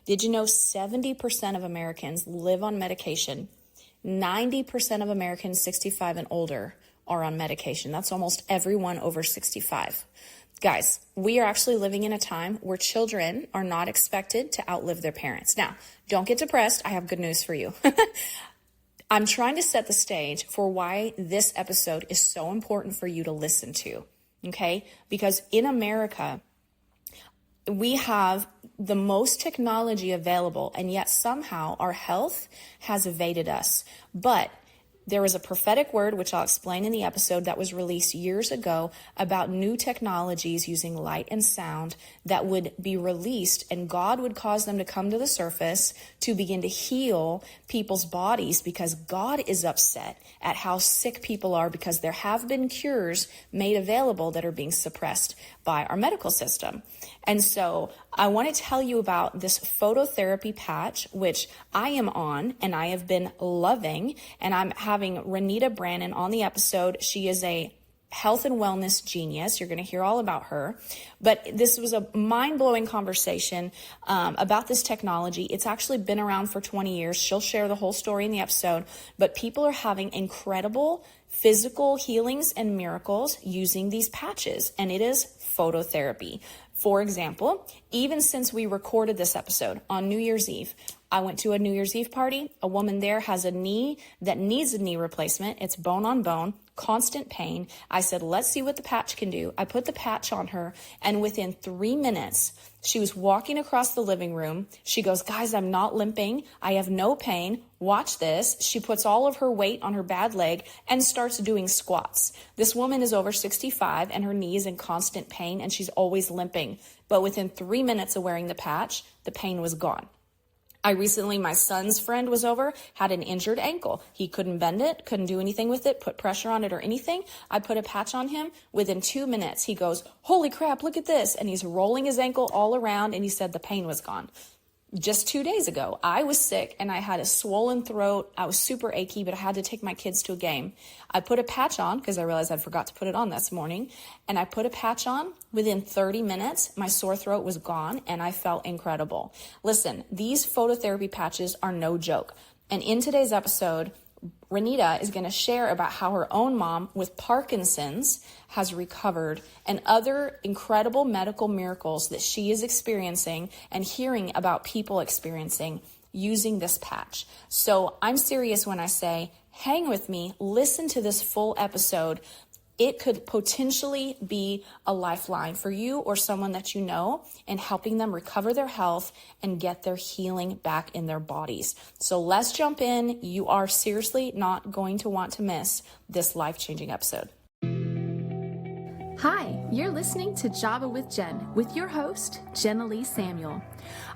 Did you know 70% of Americans live on medication? 90% of Americans 65 and older are on medication. That's almost everyone over 65. Guys, we are actually living in a time where children are not expected to outlive their parents. Now, don't get depressed. I have good news for you. I'm trying to set the stage for why this episode is so important for you to listen to, okay? Because in America, we have the most technology available, and yet somehow our health has evaded us. But there was a prophetic word, which I'll explain in the episode, that was released years ago about new technologies using light and sound that would be released, and God would cause them to come to the surface to begin to heal people's bodies, because God is upset at how sick people are, because there have been cures made available that are being suppressed by our medical system. And so I want to tell you about this phototherapy patch, which I am on and I have been loving. And I'm having Renita Brannan on the episode. She is a health and wellness genius. You're going to hear all about her. But this was a mind-blowing conversation about this technology. It's actually been around for 20 years. She'll share the whole story in the episode. But people are having incredible physical healings and miracles using these patches. And it is phototherapy. For example, even since we recorded this episode on New Year's Eve, I went to a New Year's Eve party. A woman there has a knee that needs a knee replacement. It's bone on bone, constant pain. I said, let's see what the patch can do. I put the patch on her, and within 3 minutes, she was walking across the living room. She goes, guys, I'm not limping. I have no pain. Watch this. She puts all of her weight on her bad leg and starts doing squats. This woman is over 65 and her knee is in constant pain and she's always limping. But within 3 minutes of wearing the patch, the pain was gone. My son's friend was over, had an injured ankle. He couldn't bend it, couldn't do anything with it, put pressure on it or anything. I put a patch on him. Within 2 minutes, he goes, holy crap, look at this. And he's rolling his ankle all around, and he said the pain was gone. Just 2 days ago, I was sick and I had a swollen throat. I was super achy, but I had to take my kids to a game. I put a patch on because I realized I forgot to put it on this morning. And I put a patch on. Within 30 minutes, my sore throat was gone and I felt incredible. Listen, these phototherapy patches are no joke. And in today's episode, Renita is going to share about how her own mom with Parkinson's has recovered and other incredible medical miracles that she is experiencing and hearing about people experiencing using this patch. So I'm serious when I say, hang with me, listen to this full episode. It could potentially be a lifeline for you or someone that you know in helping them recover their health and get their healing back in their bodies. So let's jump in. You are seriously not going to want to miss this life-changing episode. Hi, you're listening to Java with Jen with your host, Jenna Lee Samuel.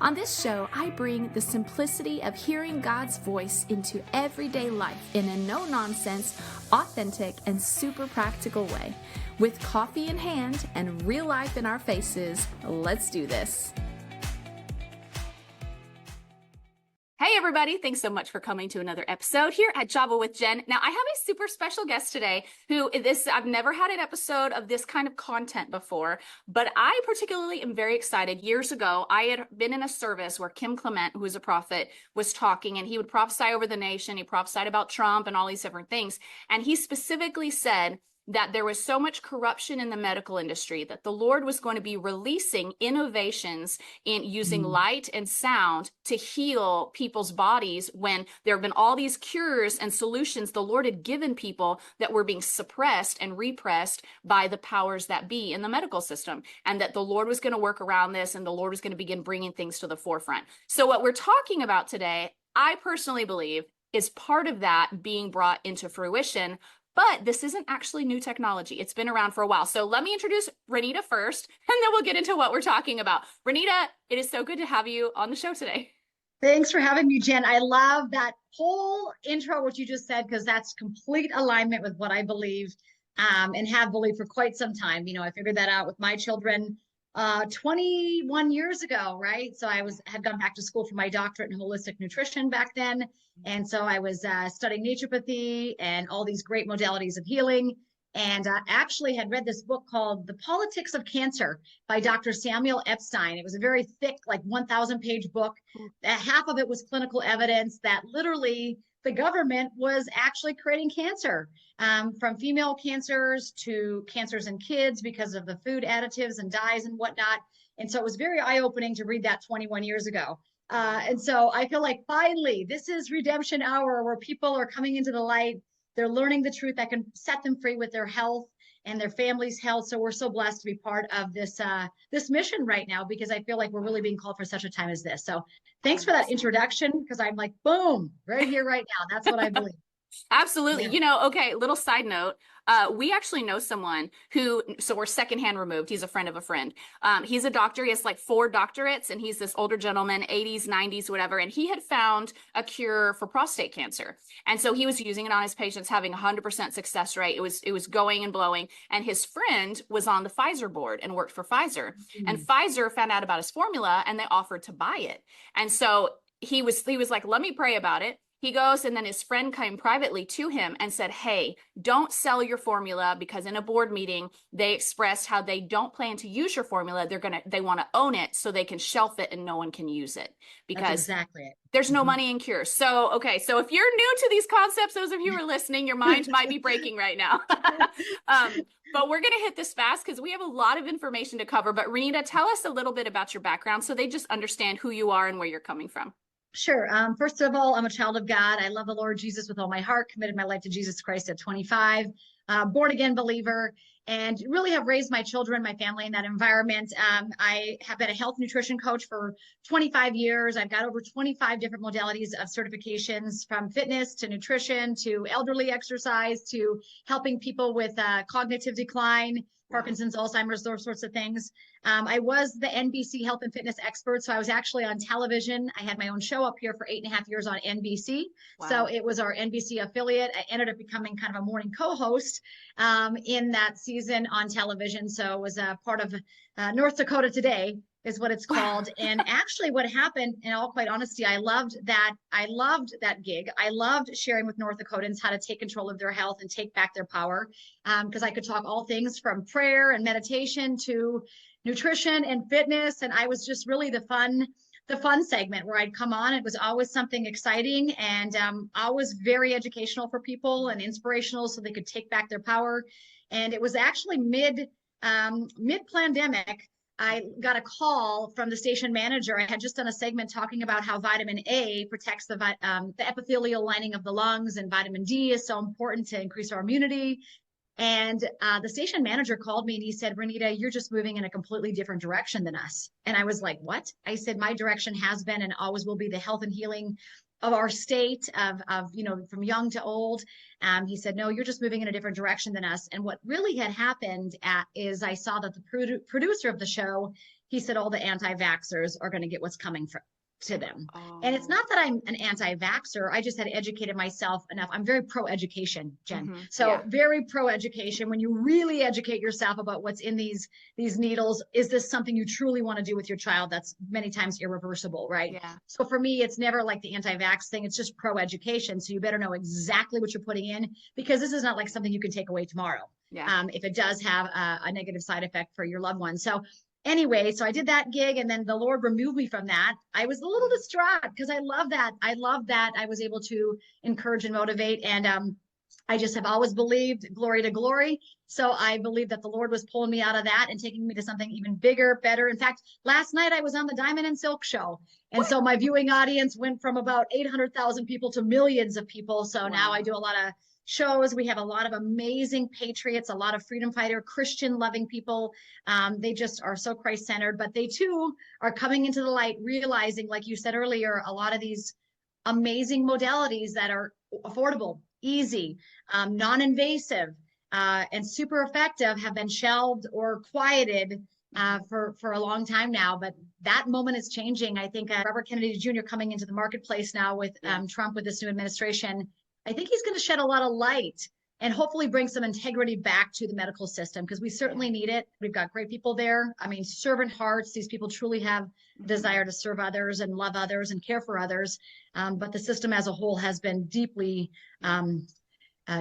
On this show, I bring the simplicity of hearing God's voice into everyday life in a no-nonsense, authentic, and super practical way. With coffee in hand and real life in our faces, let's do this. Hey everybody, thanks so much for coming to another episode here at Java with Jen. Now I have a super special guest today I've never had an episode of this kind of content before, but I particularly am very excited. Years ago, I had been in a service where Kim Clement, who is a prophet, was talking, and he would prophesy over the nation. He prophesied about Trump and all these different things. And he specifically said that there was so much corruption in the medical industry that the Lord was going to be releasing innovations in using light and sound to heal people's bodies when there have been all these cures and solutions the Lord had given people that were being suppressed and repressed by the powers that be in the medical system, and that the Lord was going to work around this and the Lord was going to begin bringing things to the forefront. So what we're talking about today, I personally believe, is part of that being brought into fruition. But this isn't actually new technology. It's been around for a while. So let me introduce Renita first, and then we'll get into what we're talking about. Renita, it is so good to have you on the show today. Thanks for having me, Jen. I love that whole intro, what you just said, because that's complete alignment with what I believe and have believed for quite some time. You know, I figured that out with my children 21 years ago, right? So I had gone back to school for my doctorate in holistic nutrition back then. And so I was studying naturopathy and all these great modalities of healing. and actually had read this book called The Politics of Cancer by Dr. Samuel Epstein. It was a very thick, like 1,000-page book. Half of it was clinical evidence that literally the government was actually creating cancer, from female cancers to cancers in kids because of the food additives and dyes and whatnot. And so it was very eye-opening to read that 21 years ago. And so I feel like finally, this is redemption hour where people are coming into the light. They're learning the truth that can set them free with their health and their family's health. So we're so blessed to be part of this this mission right now, because I feel like we're really being called for such a time as this. So thanks for that introduction, because I'm like, boom, right here, right now. That's what I believe. Absolutely. Yeah. You know, okay, little side note. We actually know someone who, so we're secondhand removed. He's a friend of a friend. He's a doctor. He has like 4 doctorates, and he's this older gentleman, 80s, 90s, whatever. And he had found a cure for prostate cancer. And so he was using it on his patients, having 100% success rate. It was going and blowing. And his friend was on the Pfizer board and worked for Pfizer. And Pfizer found out about his formula, and they offered to buy it. And so he was like, let me pray about it. He goes, and then his friend came privately to him and said, hey, don't sell your formula, because in a board meeting, they expressed how they don't plan to use your formula. They want to own it so they can shelf it and no one can use it, because that's exactly it. There's no money in cures. So, okay. So if you're new to these concepts, those of you who are listening, your mind might be breaking right now. But we're going to hit this fast because we have a lot of information to cover. But Renita, tell us a little bit about your background so they just understand who you are and where you're coming from. Sure. First of all, I'm a child of God. I love the Lord Jesus with all my heart, committed my life to Jesus Christ at 25, born again believer, and really have raised my children, my family in that environment. I have been a health nutrition coach for 25 years. I've got over 25 different modalities of certifications, from fitness to nutrition to elderly exercise to helping people with cognitive decline, Parkinson's, Alzheimer's, those sorts of things. I was the NBC health and fitness expert. So I was actually on television. I had my own show up here for 8.5 years on NBC. Wow. So it was our NBC affiliate. I ended up becoming kind of a morning co-host in that season on television. So it was a part of North Dakota Today is what it's called. And actually what happened, in all quite honesty, I loved that gig. I loved sharing with North Dakotans how to take control of their health and take back their power. Because I could talk all things from prayer and meditation to nutrition and fitness. And I was just really the fun segment where I'd come on. It was always something exciting and always very educational for people and inspirational so they could take back their power. And it was actually mid-pandemic, I got a call from the station manager. I had just done a segment talking about how vitamin A protects the epithelial lining of the lungs, and vitamin D is so important to increase our immunity. And the station manager called me and he said, Renita, you're just moving in a completely different direction than us. And I was like, what? I said, my direction has been and always will be the health and healing of our state, of from young to old. He said, no, you're just moving in a different direction than us. And what really had happened is I saw that the producer of the show, he said, all the anti-vaxxers are going to get what's coming to them. Oh. And it's not that I'm an anti-vaxxer. I just had educated myself enough. I'm very pro-education, Jen. Mm-hmm. So very pro-education. When you really educate yourself about what's in these needles, is this something you truly want to do with your child? That's many times irreversible, right? Yeah. So for me, it's never like the anti-vax thing. It's just pro-education. So you better know exactly what you're putting in, because this is not like something you can take away tomorrow. Yeah. If it does have a negative side effect for your loved one. So anyway, so I did that gig, and then the Lord removed me from that. I was a little distraught because I love that. I love that I was able to encourage and motivate. And I just have always believed glory to glory. So I believe that the Lord was pulling me out of that and taking me to something even bigger, better. In fact, last night I was on the Diamond and Silk show. And so my viewing audience went from about 800,000 people to millions of people. So now I do a lot of shows. We have a lot of amazing patriots, a lot of freedom fighter, Christian loving people. They just are so Christ-centered, but they too are coming into the light, realizing, like you said earlier, a lot of these amazing modalities that are affordable, easy, non-invasive, and super effective have been shelved or quieted for a long time now. But that moment is changing. I think Robert Kennedy Jr. coming into the marketplace now with Trump, with this new administration, I think he's going to shed a lot of light and hopefully bring some integrity back to the medical system, because we certainly need it. We've got great people there. I mean, servant hearts. These people truly have a desire to serve others and love others and care for others. But the system as a whole has been deeply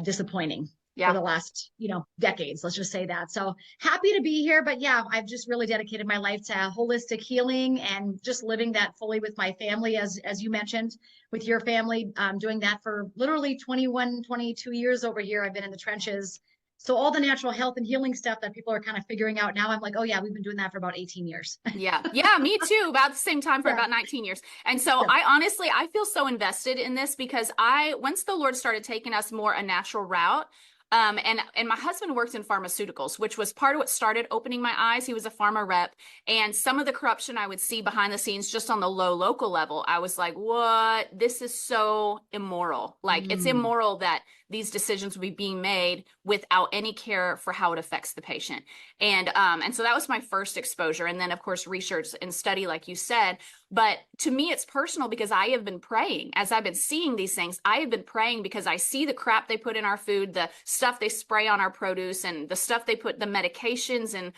disappointing. for the last, decades. Let's just say that. So happy to be here. But yeah, I've just really dedicated my life to holistic healing and just living that fully with my family, as you mentioned, with your family, doing that for literally 21, 22 years over here. I've been in the trenches. So all the natural health and healing stuff that people are kind of figuring out now, I'm like, oh yeah, we've been doing that for about 18 years. Yeah. Me too. About the same time for about 19 years. And so I feel so invested in this because once the Lord started taking us more a natural route, and my husband works in pharmaceuticals, which was part of what started opening my eyes. He was a pharma rep, and some of the corruption I would see behind the scenes, just on the local level, I was like, what? This is so immoral. Like it's immoral that these decisions would be being made without any care for how it affects the patient. And so that was my first exposure. And then of course, research and study, like you said. But to me, it's personal because I have been praying as I've been seeing these things. I have been praying because I see the crap they put in our food, the stuff they spray on our produce, and the stuff they put, the medications. And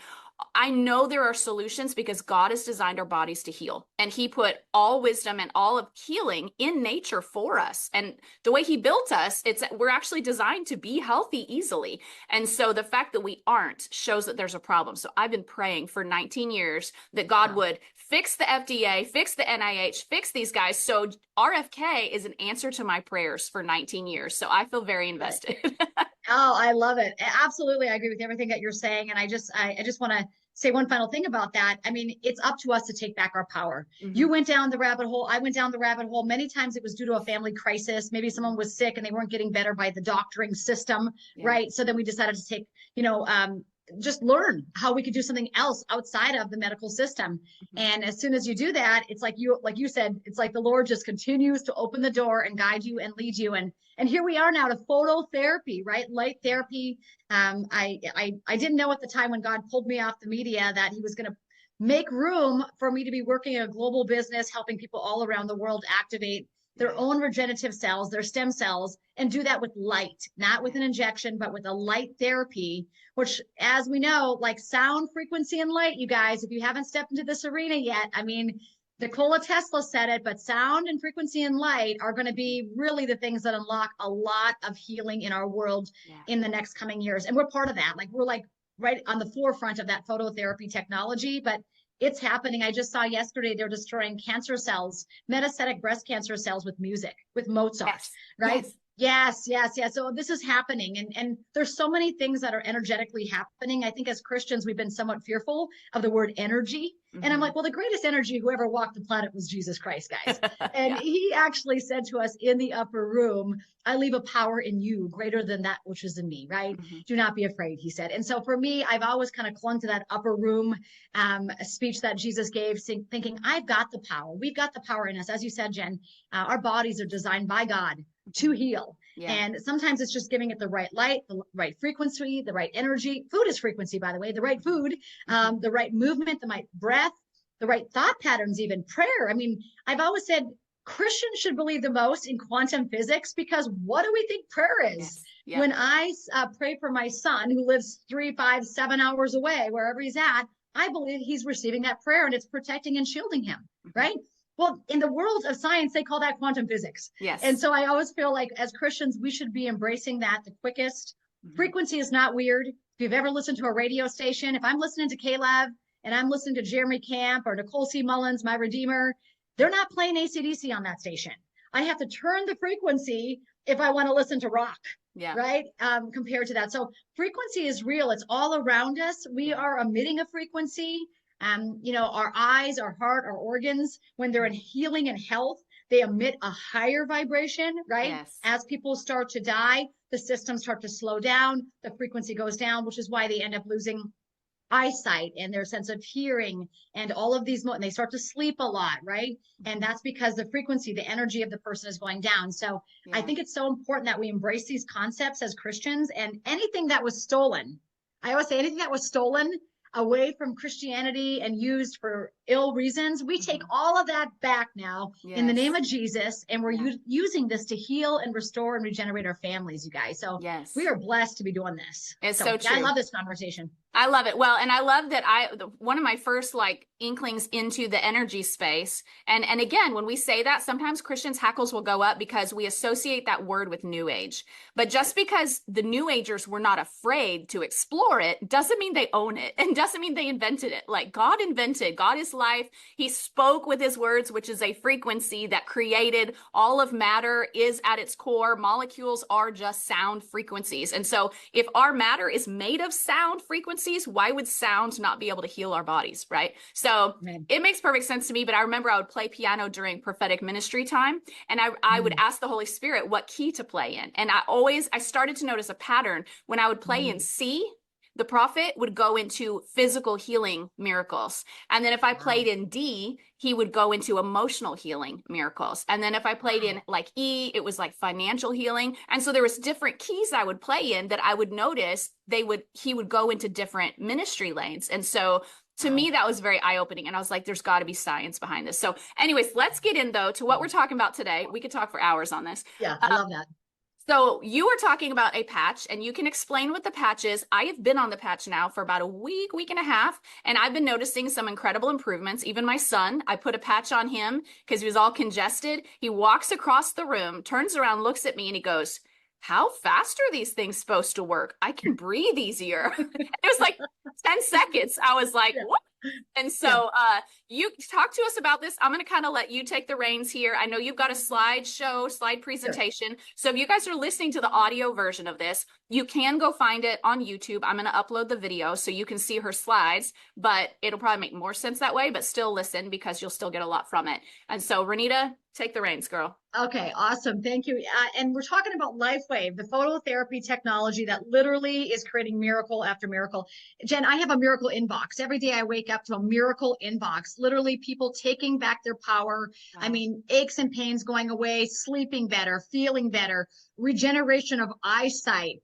I know there are solutions because God has designed our bodies to heal, and he put all wisdom and all of healing in nature for us. And the way he built us, we're actually designed to be healthy easily. And so the fact that we aren't shows that there's a problem. So I've been praying for 19 years that God would fix the FDA, fix the NIH, fix these guys. So RFK is an answer to my prayers for 19 years. So I feel very invested. Oh, I love it. Absolutely. I agree with everything that you're saying. And I just want to say one final thing about that. I mean, it's up to us to take back our power. You went down the rabbit hole. I went down the rabbit hole. Many times it was due to a family crisis. Maybe someone was sick and they weren't getting better by the doctoring system, right? So then we decided to take, just learn how we could do something else outside of the medical system. And as soon as you do that, it's like you said, it's like the Lord just continues to open the door and guide you and lead you. And here we are now to phototherapy, right? Light therapy. I didn't know at the time when God pulled me off the media that he was going to make room for me to be working in a global business, helping people all around the world activate their own regenerative cells, their stem cells, and do that with light, not with an injection, but with a light therapy, which, as we know, like sound, frequency, and light, you guys, if you haven't stepped into this arena yet, I mean, Nikola Tesla said it, but sound and frequency and light are going to be really the things that unlock a lot of healing in our world in the next coming years. And we're part of that. Like we're like right on the forefront of that phototherapy technology, but it's happening. I just saw yesterday they're destroying cancer cells, metastatic breast cancer cells with music, with Mozart, right? Yes. So this is happening. And there's so many things that are energetically happening. I think as Christians, we've been somewhat fearful of the word energy. And I'm like, well, the greatest energy who ever walked the planet was Jesus Christ, guys. And he actually said to us in the upper room, I leave a power in you greater than that which is in me, right? Do not be afraid, he said. And so for me, I've always kind of clung to that upper room speech that Jesus gave, thinking, I've got the power. We've got the power in us. As you said, Jen, our bodies are designed by God to heal. And sometimes it's just giving it the right light, the right frequency, the right energy. Food is frequency, by the way, the right food, the right movement, the right breath, the right thought patterns, even prayer. I mean, I've always said Christians should believe the most in quantum physics because what do we think prayer is? When I pray for my son who lives 3, 5, 7 hours away, wherever he's at, I believe he's receiving that prayer and it's protecting and shielding him, right? Well, in the world of science, they call that quantum physics. And so I always feel like as Christians, we should be embracing that the quickest. Frequency is not weird. If you've ever listened to a radio station, if I'm listening to K-Lab and I'm listening to Jeremy Camp or Nicole C. Mullins, My Redeemer, they're not playing AC/DC on that station. I have to turn the frequency if I want to listen to rock, right? Compared to that. So frequency is real. It's all around us. We are emitting a frequency. Our eyes, our heart, our organs, when they're in healing and health, they emit a higher vibration, right? As people start to die, the systems start to slow down, the frequency goes down, which is why they end up losing eyesight and their sense of hearing and all of these, and they start to sleep a lot, right? And that's because the frequency, the energy of the person is going down. So I think it's so important that we embrace these concepts as Christians, and anything that was stolen, I always say anything that was stolen away from Christianity and used for ill reasons, we take all of that back now in the name of Jesus, and we're using this to heal and restore and regenerate our families, you guys. So we are blessed to be doing this. It's so true. I love this conversation. I love it. Well, and I love that one of my first like inklings into the energy space. And again, when we say that, sometimes Christians' hackles will go up because we associate that word with New Age. But just because the New Agers were not afraid to explore it doesn't mean they own it and doesn't mean they invented it. Like God is life. He spoke with his words, which is a frequency that created all of matter is at its core. Molecules are just sound frequencies. And so if our matter is made of sound frequencies, why would sound not be able to heal our bodies, right? So it makes perfect sense to me, but I remember I would play piano during prophetic ministry time, and I would ask the Holy Spirit what key to play in. And I started to notice a pattern. When I would play in C, the prophet would go into physical healing miracles. And then if I played in D, he would go into emotional healing miracles. And then if I played in like E, it was like financial healing. And so there was different keys I would play in that I would notice he would go into different ministry lanes. And so to me, that was very eye-opening. And I was like, there's got to be science behind this. So anyways, let's get in though to what we're talking about today. We could talk for hours on this. Yeah, I love that. So you were talking about a patch, and you can explain what the patch is. I have been on the patch now for about a week and a half, and I've been noticing some incredible improvements. Even my son, I put a patch on him because he was all congested. He walks across the room, turns around, looks at me, and he goes, how fast are these things supposed to work? I can breathe easier. It was like 10 seconds. I was like, what? And so you talk to us about this. I'm going to kind of let you take the reins here. I know you've got a slide presentation. Sure. So if you guys are listening to the audio version of this, you can go find it on YouTube. I'm going to upload the video so you can see her slides, but it'll probably make more sense that way, but still listen because you'll still get a lot from it. And so Renita, take the reins, girl. Okay, awesome. Thank you. And we're talking about LifeWave, the phototherapy technology that literally is creating miracle after miracle. Jen, I have a miracle inbox. Every day I wake up to a miracle inbox, literally people taking back their power. Wow. I mean, aches and pains going away, sleeping better, feeling better, regeneration of eyesight.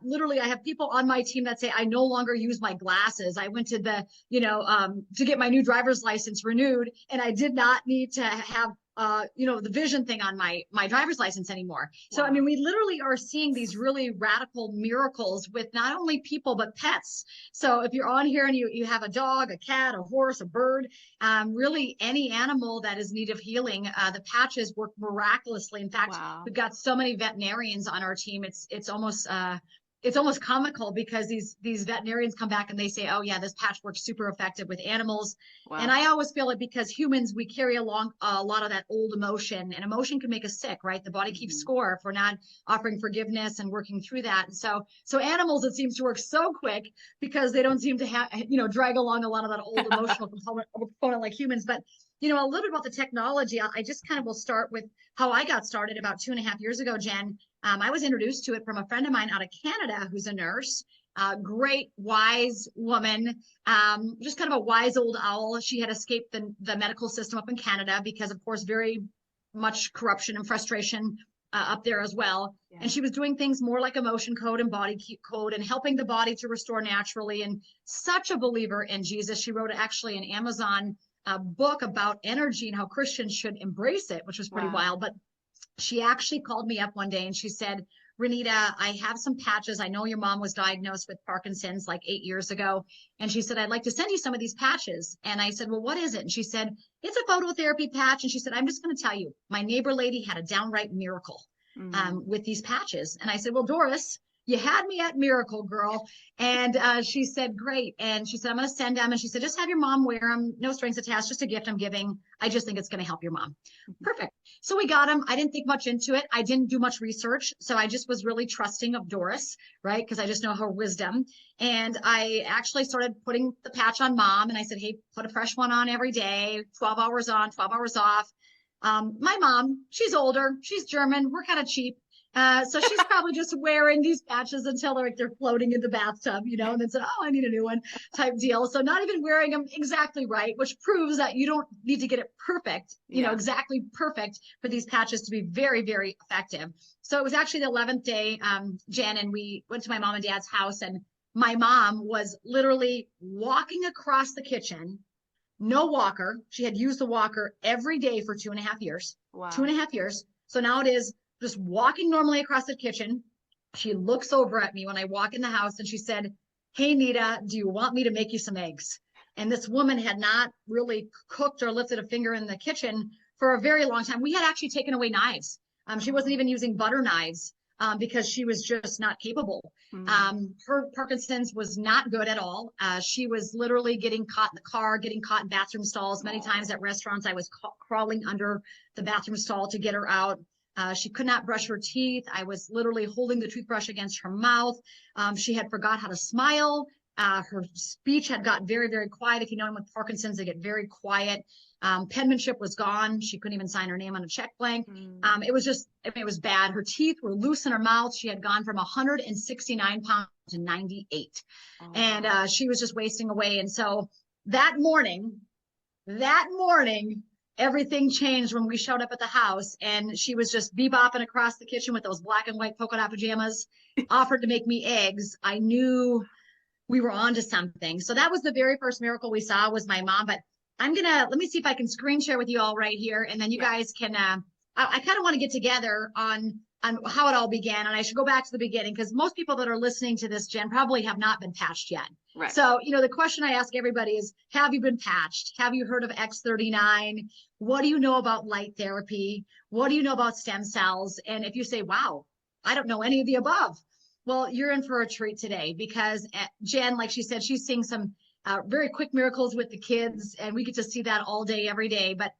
Literally, I have people on my team that say, I no longer use my glasses. I went to to get my new driver's license renewed, and I did not need to have the vision thing on my driver's license anymore. So, I mean, we literally are seeing these really radical miracles with not only people, but pets. So if you're on here and you have a dog, a cat, a horse, a bird, really any animal that is in need of healing, the patches work miraculously. In fact, we've got so many veterinarians on our team. It's almost comical because these veterinarians come back and they say, oh yeah, this patch works super effective with animals. Wow. And I always feel it because humans, we carry along a lot of that old emotion, and emotion can make us sick, right? The body keeps score if we're not offering forgiveness and working through that. And so animals, it seems to work so quick because they don't seem to have, drag along a lot of that old emotional component like humans. But a little bit about the technology, I just kind of will start with how I got started about 2.5 years ago, Jen. I was introduced to it from a friend of mine out of Canada who's a nurse, great, wise woman, just kind of a wise old owl. She had escaped the medical system up in Canada because, of course, very much corruption and frustration up there as well. Yeah. And she was doing things more like emotion code and body code and helping the body to restore naturally, and such a believer in Jesus. She wrote actually an Amazon book about energy and how Christians should embrace it, which was pretty wild. But she actually called me up one day and she said, Renita, I have some patches. I know your mom was diagnosed with Parkinson's like 8 years ago. And she said, I'd like to send you some of these patches. And I said, well, what is it? And she said, it's a phototherapy patch. And she said, I'm just going to tell you, my neighbor lady had a downright miracle with these patches. And I said, well, Doris, you had me at miracle, girl. And she said, great. And she said, I'm going to send them. And she said, just have your mom wear them. No strings attached, just a gift I'm giving. I just think it's going to help your mom. Perfect. So we got them. I didn't think much into it. I didn't do much research. So I just was really trusting of Doris, right? Because I just know her wisdom. And I actually started putting the patch on mom. And I said, hey, put a fresh one on every day, 12 hours on, 12 hours off. My mom, she's older. She's German. We're kind of cheap. So she's probably just wearing these patches until they're floating in the bathtub, and then said, oh, I need a new one type deal. So not even wearing them exactly right, which proves that you don't need to get it perfect, exactly perfect for these patches to be very, very effective. So it was actually the 11th day, Jen, and we went to my mom and dad's house, and my mom was literally walking across the kitchen, no walker. She had used the walker every day for 2.5 years. Wow. 2.5 years. So now it is just walking normally across the kitchen. She looks over at me when I walk in the house and she said, hey, Nita, do you want me to make you some eggs? And this woman had not really cooked or lifted a finger in the kitchen for a very long time. We had actually taken away knives. She wasn't even using butter knives because she was just not capable. Her Parkinson's was not good at all. She was literally getting caught in the car, getting caught in bathroom stalls. Many times at restaurants, I was crawling under the bathroom stall to get her out. She could not brush her teeth. I was literally holding the toothbrush against her mouth. She had forgot how to smile. Her speech had got very, very quiet. If you know anyone with Parkinson's, they get very quiet. Penmanship was gone. She couldn't even sign her name on a check blank. It was just, I mean, it was bad. Her teeth were loose in her mouth. She had gone from 169 pounds to 98. And she was just wasting away. And so that morning, everything changed when we showed up at the house, and she was just bebopping across the kitchen with those black and white polka dot pajamas, offered to make me eggs. I knew we were on to something. So that was the very first miracle we saw was my mom. But let me see if I can screen share with you all right here. And then you guys can, I kind of want to get together on how it all began. And I should go back to the beginning because most people that are listening to this, Jen, probably have not been patched yet. Right. So, the question I ask everybody is, have you been patched? Have you heard of X39? What do you know about light therapy? What do you know about stem cells? And if you say, wow, I don't know any of the above. Well, you're in for a treat today because Jen, like she said, she's seeing some very quick miracles with the kids, and we get to see that all day, every day. But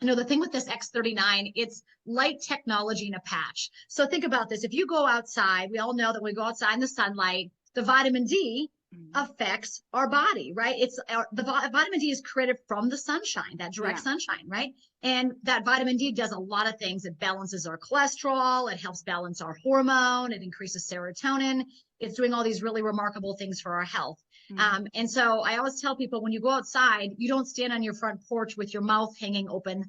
the thing with this X39, it's light technology in a patch. So think about this. If you go outside, we all know that when we go outside in the sunlight, the vitamin D affects our body, right? The vitamin D is created from the sunshine, that direct sunshine, right? And that vitamin D does a lot of things. It balances our cholesterol. It helps balance our hormone. It increases serotonin. It's doing all these really remarkable things for our health. And so I always tell people when you go outside, you don't stand on your front porch with your mouth hanging open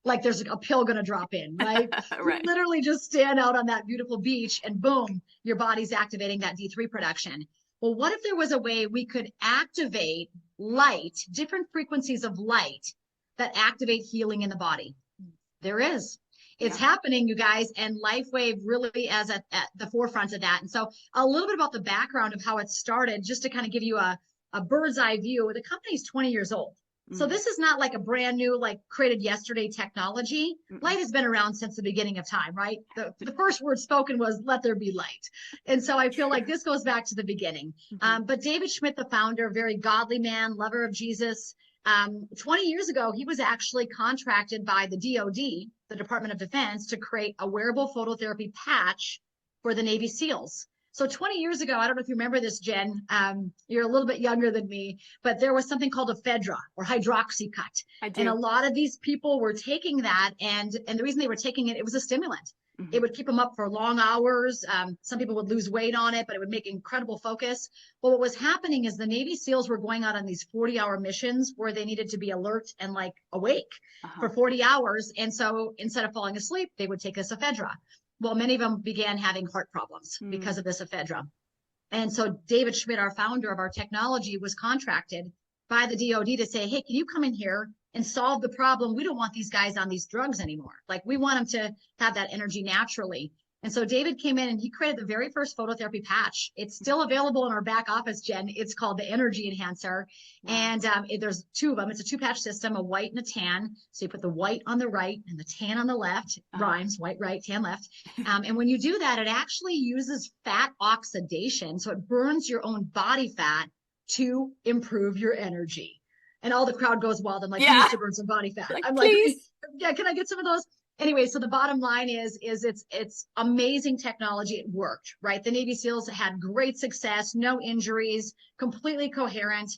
like there's a pill going to drop in, right? Right. You literally just stand out on that beautiful beach and boom, your body's activating that D3 production. Well, what if there was a way we could activate light, different frequencies of light that activate healing in the body? There is. It's happening, you guys, and LifeWave really is at the forefront of that. And so a little bit about the background of how it started, just to kind of give you a bird's eye view. The company's 20 years old. So this is not like a brand new, like created yesterday technology. Light has been around since the beginning of time, right? The first word spoken was, let there be light. And so I feel like this goes back to the beginning. But David Schmidt, the founder, very godly man, lover of Jesus. 20 years ago, he was actually contracted by the DOD, the Department of Defense, to create a wearable phototherapy patch for the Navy SEALs. So 20 years ago, I don't know if you remember this, Jen, you're a little bit younger than me, but there was something called ephedra or hydroxycut. I do. And a lot of these people were taking that, and the reason they were taking it, it was a stimulant. It would keep them up for long hours. Some people would lose weight on it, but it would make incredible focus. Well, what was happening is the Navy SEALs were going out on these 40-hour missions where they needed to be alert and like awake for 40 hours. And so instead of falling asleep, they would take this ephedra. Well, many of them began having heart problems because of this ephedra. And so David Schmidt, our founder of our technology, was contracted by the DOD to say, hey, can you come in here and solve the problem? We don't want these guys on these drugs anymore. Like, we want them to have that energy naturally. And so David came in and he created the very first phototherapy patch. It's still available in our back office, Jen. It's called the Energy Enhancer. Wow. And there's two of them. It's a two-patch system, a white and a tan. So you put the white on the right and the tan on the left. Rhymes, white right, tan left. And when you do that, it actually uses fat oxidation. So it burns your own body fat to improve your energy. And all the crowd goes wild. I'm like, who needs to burn some body fat? I'm please. Like, yeah, can I get some of those? Anyway, so the bottom line is it's amazing technology. It worked, right? The Navy SEALs had great success, no injuries, completely coherent.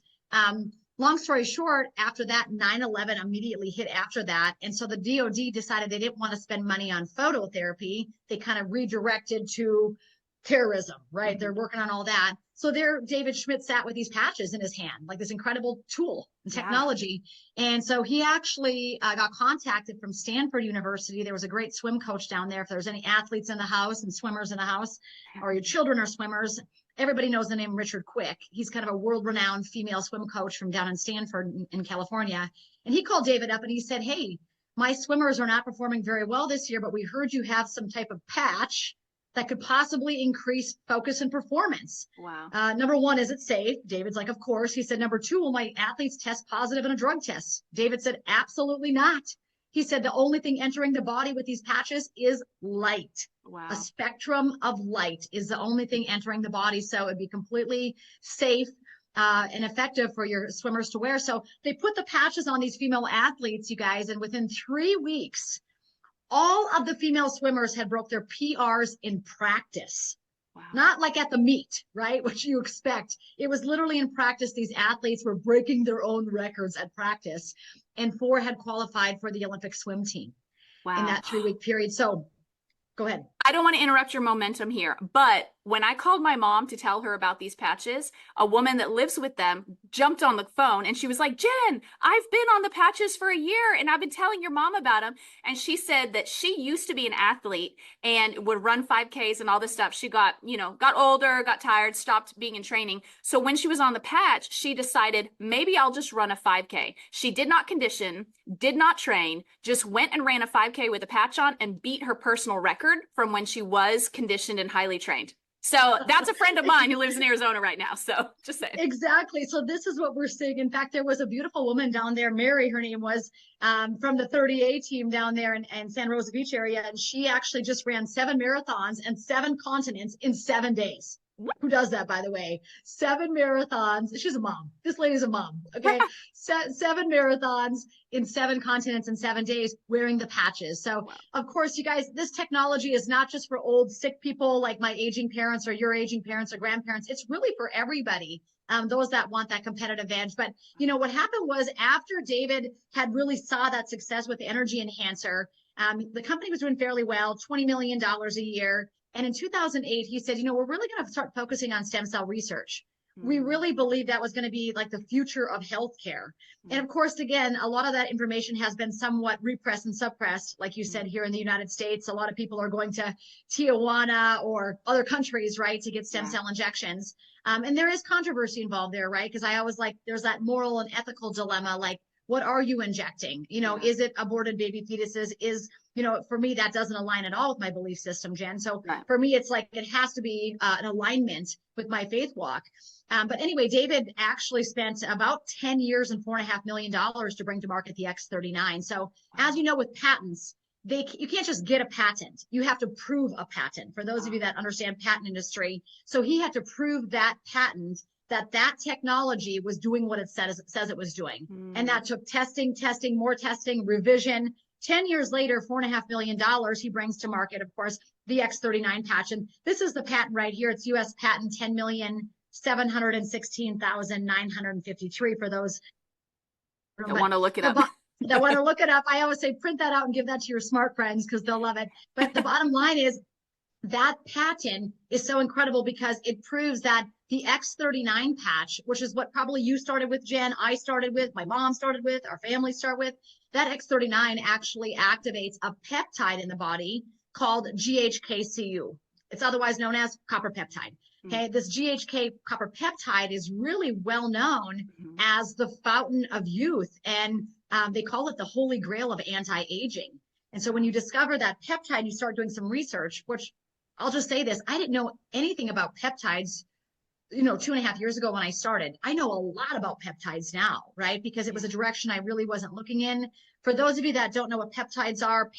Long story short, after that, 9/11 immediately hit after that. And so the DOD decided they didn't want to spend money on phototherapy. They kind of redirected to terrorism, right? They're working on all that. So there, David Schmidt sat with these patches in his hand, like this incredible tool and technology. And so he actually got contacted from Stanford University. There was a great swim coach down there. If there's any athletes in the house and swimmers in the house, or your children are swimmers, everybody knows the name Richard Quick. He's kind of a world-renowned female swim coach from down in Stanford in California. And he called David up and he said, hey, my swimmers are not performing very well this year, but we heard you have some type of patch that could possibly increase focus and performance. Wow. Number one, is it safe? David's like, of course. He said, number two, will my athletes test positive in a drug test? David said, absolutely not. He said, the only thing entering the body with these patches is light. Wow. A spectrum of light is the only thing entering the body. So it'd be completely safe and effective for your swimmers to wear. So they put the patches on these female athletes, you guys, and within 3 weeks, all of the female swimmers had broke their PRs in practice. Wow. Not like at the meet, right? Which you expect. It was literally in practice. These athletes were breaking their own records at practice, and 4 had qualified for the Olympic swim team in that 3-week period. So go ahead. I don't want to interrupt your momentum here, but when I called my mom to tell her about these patches, a woman that lives with them jumped on the phone and she was like, Jen, I've been on the patches for a year and I've been telling your mom about them. And she said that she used to be an athlete and would run 5Ks and all this stuff. She got older, got tired, stopped being in training. So when she was on the patch, she decided, maybe I'll just run a 5K. She did not condition, did not train, just went and ran a 5K with a patch on and beat her personal record from when she was conditioned and highly trained. So that's a friend of mine who lives in Arizona right now. So just saying. Exactly. So this is what we're seeing. In fact, there was a beautiful woman down there, Mary, her name was, from the 30A team down there in San Rosa Beach area. And she actually just ran 7 marathons and 7 continents in 7 days. Who does that, by the way? 7 marathons. She's a mom. This lady's a mom. Okay. 7 marathons in 7 continents in 7 days wearing the patches. So wow. Of course, you guys, this technology is not just for old sick people like my aging parents or your aging parents or grandparents. It's really for everybody. Those that want that competitive edge. But what happened was after David had really saw that success with the energy enhancer, the company was doing fairly well, $20 million a year. And in 2008, he said, we're really going to start focusing on stem cell research. We really believe that was going to be like the future of healthcare. And of course, again, a lot of that information has been somewhat repressed and suppressed. Like you said, here in the United States, a lot of people are going to Tijuana or other countries, right, to get stem cell injections. And there is controversy involved there, right? Because I always there's that moral and ethical dilemma, like, what are you injecting? Is it aborted baby fetuses? For me, that doesn't align at all with my belief system, Jen. So for me, it's like it has to be an alignment with my faith walk. But anyway, David actually spent about 10 years and $4.5 million to bring to market the X39. So as you know, with patents, you can't just get a patent. You have to prove a patent. For those of you that understand patent industry, so he had to prove that patent, that technology was doing what it says it was doing. And that took testing, more testing, revision. 10 years later, $4.5 million he brings to market, of course, the X39 patch. And this is the patent right here. It's U.S. patent 10,716,953 for those that want to look it up. That want to look it up. I always say print that out and give that to your smart friends because they'll love it. But the bottom line is that patent is so incredible because it proves that the X39 patch, which is what probably you started with, Jen, I started with, my mom started with, our family start with, that X39 actually activates a peptide in the body called GHKCU. It's otherwise known as copper peptide. Okay, this GHK copper peptide is really well known as the fountain of youth, and they call it the holy grail of anti-aging. And so when you discover that peptide, you start doing some research, which I'll just say this, I didn't know anything about peptides 2.5 years ago when I started. I know a lot about peptides now, right? Because it was a direction I really wasn't looking in. For those of you that don't know what peptides are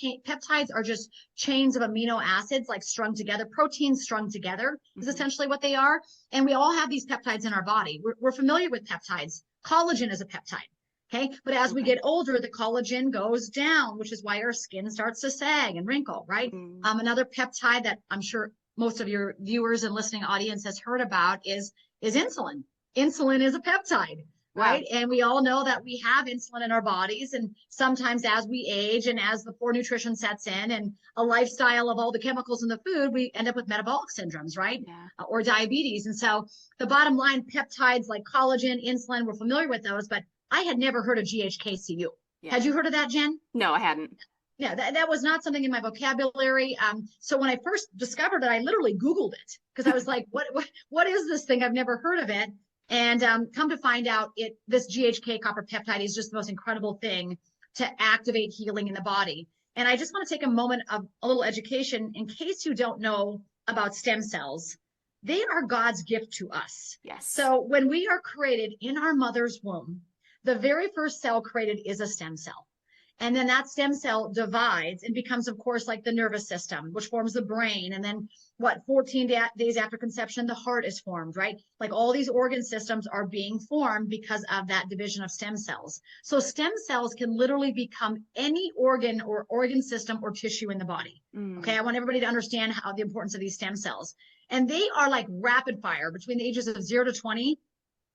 just chains of amino acids like strung together. Proteins strung together is essentially what they are. And we all have these peptides in our body. We're familiar with peptides. Collagen is a peptide. Okay. But as we get older, the collagen goes down, which is why our skin starts to sag and wrinkle, right? Another peptide that I'm sure most of your viewers and listening audience has heard about is insulin. Insulin is a peptide, right? Wow. And we all know that we have insulin in our bodies. And sometimes as we age and as the poor nutrition sets in and a lifestyle of all the chemicals in the food, we end up with metabolic syndromes, right? Or diabetes. And so the bottom line, peptides like collagen, insulin, we're familiar with those, but I had never heard of GHKCU. Had you heard of that, Jen? No, I hadn't. Yeah, that was not something in my vocabulary. So when I first discovered it, I literally Googled it because I was like, what is this thing? I've never heard of it. And come to find out, this GHK copper peptide is just the most incredible thing to activate healing in the body. And I just want to take a moment of a little education in case you don't know about stem cells, they are God's gift to us. Yes. So when we are created in our mother's womb, the very first cell created is a stem cell. And then that stem cell divides and becomes, of course, like the nervous system, which forms the brain. And then 14 days after conception, the heart is formed, right? Like all these organ systems are being formed because of that division of stem cells. So stem cells can literally become any organ or organ system or tissue in the body. Okay. I want everybody to understand how the importance of these stem cells. And they are like rapid fire between the ages of 0 to 20.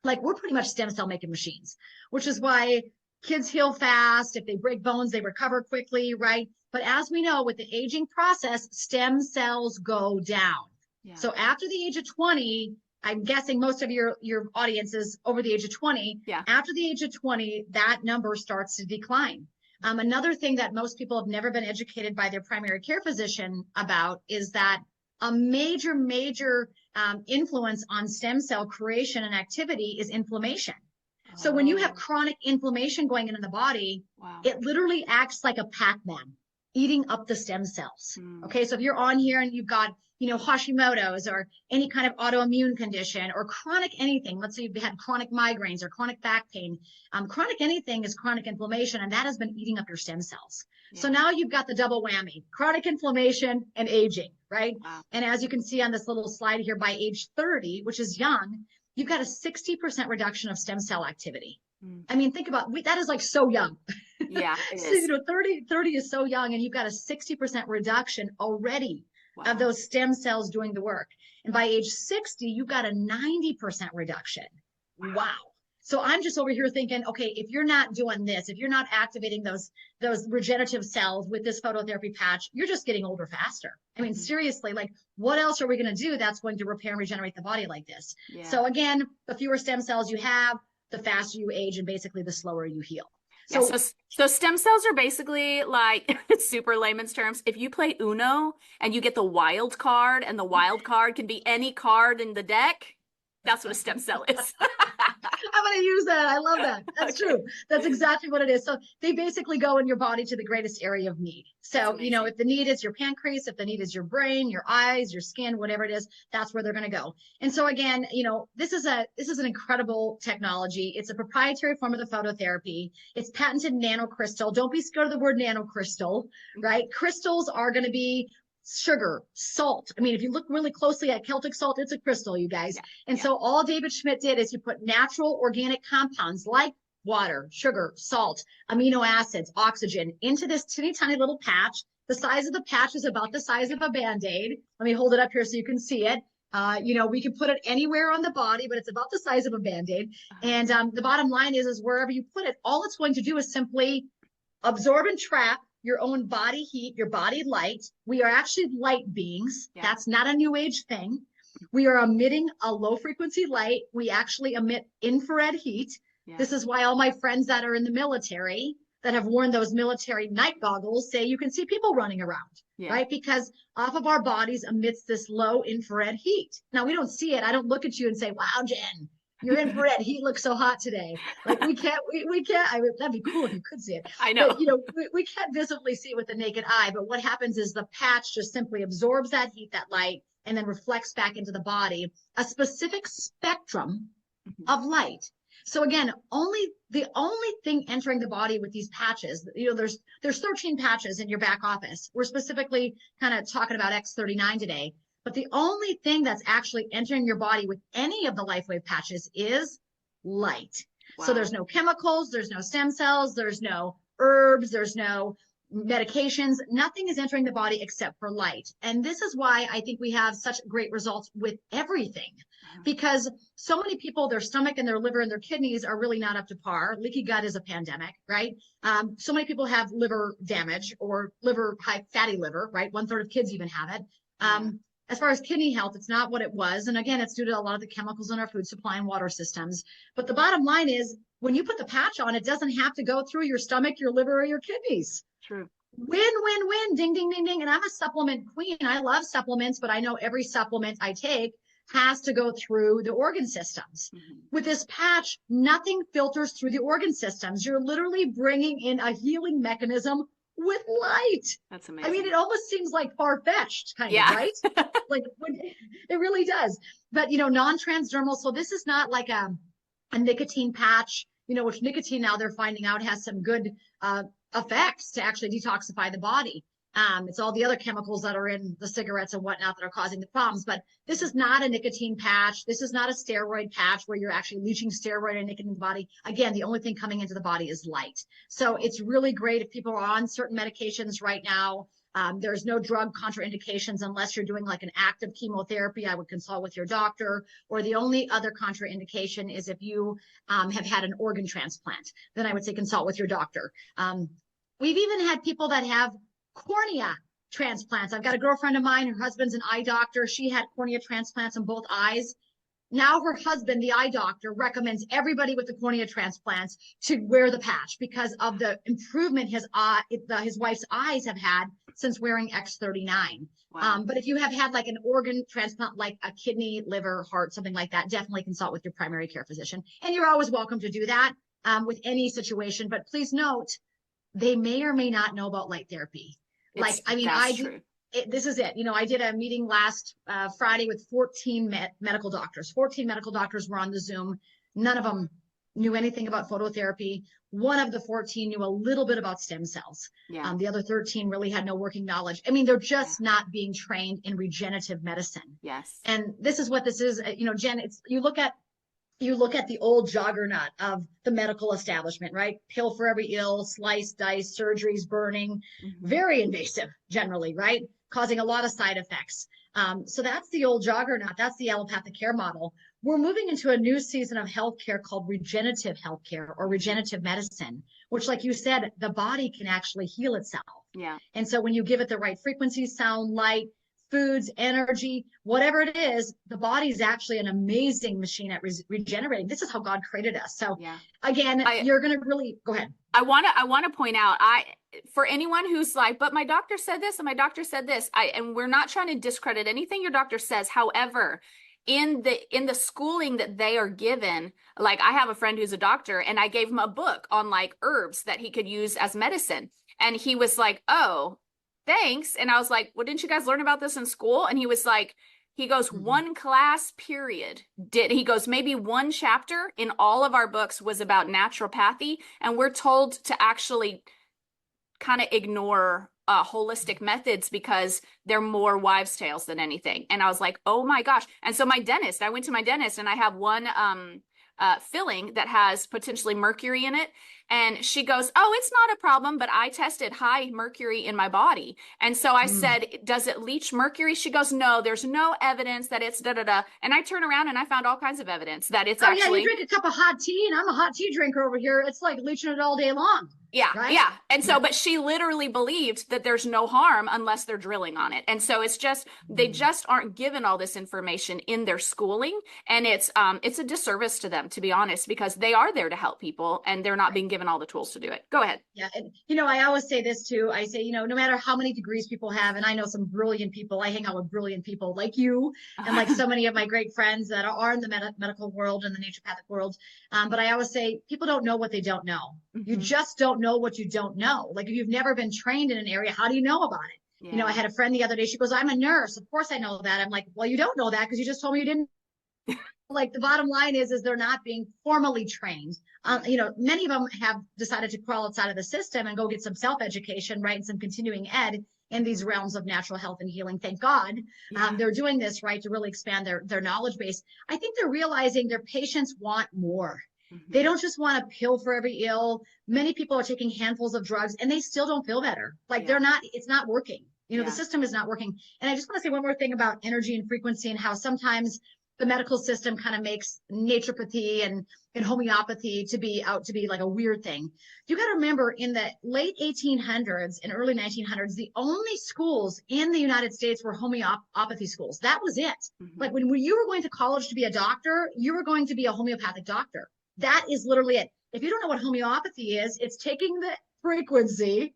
Like we're pretty much stem cell making machines, which is why kids heal fast. If they break bones, they recover quickly, right? But as we know, with the aging process, stem cells go down. Yeah. So after the age of 20, I'm guessing most of your audience is over the age of 20. Yeah. After the age of 20, that number starts to decline. Another thing that most people have never been educated by their primary care physician about is that a major influence on stem cell creation and activity is inflammation. So when you have chronic inflammation going into the body, it literally acts like a Pac-Man eating up the stem cells. Okay. So if you're on here and you've got, Hashimoto's or any kind of autoimmune condition or chronic anything, let's say you've had chronic migraines or chronic back pain, chronic anything is chronic inflammation, and that has been eating up your stem cells. Yeah. So now you've got the double whammy, chronic inflammation and aging, right? Wow. And as you can see on this little slide here, by age 30, which is young, you've got a 60% reduction of stem cell activity. I mean, think about that is like so young. Yeah, it is. So, 30 is so young, and you've got a 60% reduction already of those stem cells doing the work. And by age 60, you've got a 90% reduction. Wow. So I'm just over here thinking, okay, if you're not doing this, if you're not activating those regenerative cells with this phototherapy patch, you're just getting older faster. I mean, seriously, like what else are we going to do that's going to repair and regenerate the body like this? Yeah. So again, the fewer stem cells you have, the faster you age, and basically the slower you heal. So stem cells are basically like, super layman's terms, if you play Uno and you get the wild card, and the wild card can be any card in the deck, that's what a stem cell is. I'm going to use that. I love that. That's true. That's exactly what it is. So they basically go in your body to the greatest area of need. So, if the need is your pancreas, if the need is your brain, your eyes, your skin, whatever it is, that's where they're going to go. And so again, this is an incredible technology. It's a proprietary form of the phototherapy. It's patented nanocrystal. Don't be scared of the word nanocrystal, right? Crystals are going to be sugar, salt. I mean, if you look really closely at Celtic salt, it's a crystal, you guys. And so all David Schmidt did is he put natural organic compounds like water, sugar, salt, amino acids, oxygen into this teeny tiny little patch. The size of the patch is about the size of a Band-Aid. Let me hold it up here so you can see it. We can put it anywhere on the body, but it's about the size of a Band-Aid. And the bottom line is wherever you put it, all it's going to do is simply absorb and trap your own body heat, your body light. We are actually light beings. Yeah. That's not a new age thing. We are emitting a low frequency light. We actually emit infrared heat. Yeah. This is why all my friends that are in the military that have worn those military night goggles say you can see people running around, right? Because off of our bodies emits this low infrared heat. Now we don't see it. I don't look at you and say, wow, Jen, your infrared heat looks so hot today. Like we can't, I mean, that'd be cool if you could see it. I know. But, we can't visibly see it with the naked eye, but what happens is the patch just simply absorbs that heat, that light, and then reflects back into the body, a specific spectrum of light. So again, the only thing entering the body with these patches, there's 13 patches in your back office. We're specifically kind of talking about X39 today. But the only thing that's actually entering your body with any of the LifeWave patches is light. Wow. So there's no chemicals, there's no stem cells, there's no herbs, there's no medications. Nothing is entering the body except for light. And this is why I think we have such great results with everything. Because so many people, their stomach and their liver and their kidneys are really not up to par. Leaky gut is a pandemic, right? So many people have liver damage or high fatty liver, right? 1/3 of kids even have it. As far as kidney health, it's not what it was. And again, it's due to a lot of the chemicals in our food supply and water systems. But the bottom line is when you put the patch on, it doesn't have to go through your stomach, your liver, or your kidneys. True. Win, win, win, ding, ding, ding, ding. And I'm a supplement queen. I love supplements, but I know every supplement I take has to go through the organ systems. With this patch, nothing filters through the organ systems. You're literally bringing in a healing mechanism with light. That's I amazing. mean, it almost seems like far-fetched kind of, right? Like it really does. But, non-transdermal. So this is not like a nicotine patch, which nicotine now they're finding out has some good effects to actually detoxify the body. It's all the other chemicals that are in the cigarettes and whatnot that are causing the problems. But this is not a nicotine patch. This is not a steroid patch where you're actually leaching steroid and nicotine in the body. Again, the only thing coming into the body is light. So it's really great if people are on certain medications right now. There's no drug contraindications unless you're doing like an active chemotherapy. I would consult with your doctor. Or the only other contraindication is if you have had an organ transplant. Then I would say consult with your doctor. We've even had people that have cornea transplants. I've got a girlfriend of mine, her husband's an eye doctor. She had cornea transplants in both eyes. Now her husband, the eye doctor, recommends everybody with the cornea transplants to wear the patch because of the improvement his wife's eyes have had since wearing X39. Wow. But if you have had like an organ transplant, like a kidney, liver, heart, something like that, definitely consult with your primary care physician. And you're always welcome to do that with any situation. But please note, they may or may not know about light therapy. This is it. I did a meeting last Friday with 14 medical doctors. 14 medical doctors were on the Zoom. None of them knew anything about phototherapy. One of the 14 knew a little bit about stem cells. Yeah. The other 13 really had no working knowledge. I mean, they're just not being trained in regenerative medicine. Yes. And this is what this is. Jen, you look at the old juggernaut of the medical establishment, right? Pill for every ill, slice, dice, surgeries, burning, very invasive generally, right? Causing a lot of side effects. So that's the old juggernaut. That's the allopathic care model. We're moving into a new season of healthcare called regenerative healthcare or regenerative medicine, which, like you said, the body can actually heal itself. Yeah. And so when you give it the right frequency, sound, light, foods, energy, whatever it is, the body is actually an amazing machine at regenerating. This is how God created us. So again, you're going to really go ahead. I want to point out, for anyone who's like, but my doctor said this and my doctor said this, and we're not trying to discredit anything your doctor says. However, in the schooling that they are given, like I have a friend who's a doctor and I gave him a book on like herbs that he could use as medicine. And he was like, oh, thanks. And I was like, well, didn't you guys learn about this in school? And he was like, he goes, one class period he goes, maybe one chapter in all of our books was about naturopathy. And we're told to actually kind of ignore holistic methods because they're more wives' tales than anything. And I was like, oh my gosh. And so I went to my dentist and I have one filling that has potentially mercury in it. And she goes, oh, it's not a problem, but I tested high mercury in my body. And so I said, does it leach mercury? She goes, no, there's no evidence that it's da-da-da. And I turn around and I found all kinds of evidence that it's actually. Yeah, you drink a cup of hot tea and I'm a hot tea drinker over here. It's like leaching it all day long. Yeah. Right? Yeah. And so, but she literally believed that there's no harm unless they're drilling on it. And so it's just, they just aren't given all this information in their schooling. And it's a disservice to them, to be honest, because they are there to help people and they're not being given all the tools to do it. Go ahead. Yeah. And, I always say this too. I say, no matter how many degrees people have, and I know some brilliant people, I hang out with brilliant people like you and like so many of my great friends that are in the medical world and the naturopathic world. But I always say people don't know what they don't know. You just don't know what you don't know. Like if you've never been trained in an area, how do you know about it? Yeah. I had a friend the other day, she goes, I'm a nurse. Of course I know that. I'm like, well, you don't know that because you just told me you didn't. Like the bottom line is they're not being formally trained. Many of them have decided to crawl outside of the system and go get some self-education, right? And some continuing ed in these realms of natural health and healing. Thank God. They're doing this, right, to really expand their knowledge base. I think they're realizing their patients want more. They don't just want a pill for every ill. Many people are taking handfuls of drugs and they still don't feel better. Like it's not working. The system is not working. And I just want to say one more thing about energy and frequency and how sometimes the medical system kind of makes naturopathy and homeopathy to be like a weird thing. You got to remember in the late 1800s and early 1900s, the only schools in the United States were homeopathy schools. That was it. Like when you were going to college to be a doctor, you were going to be a homeopathic doctor. That is literally it. If you don't know what homeopathy is, it's taking the frequency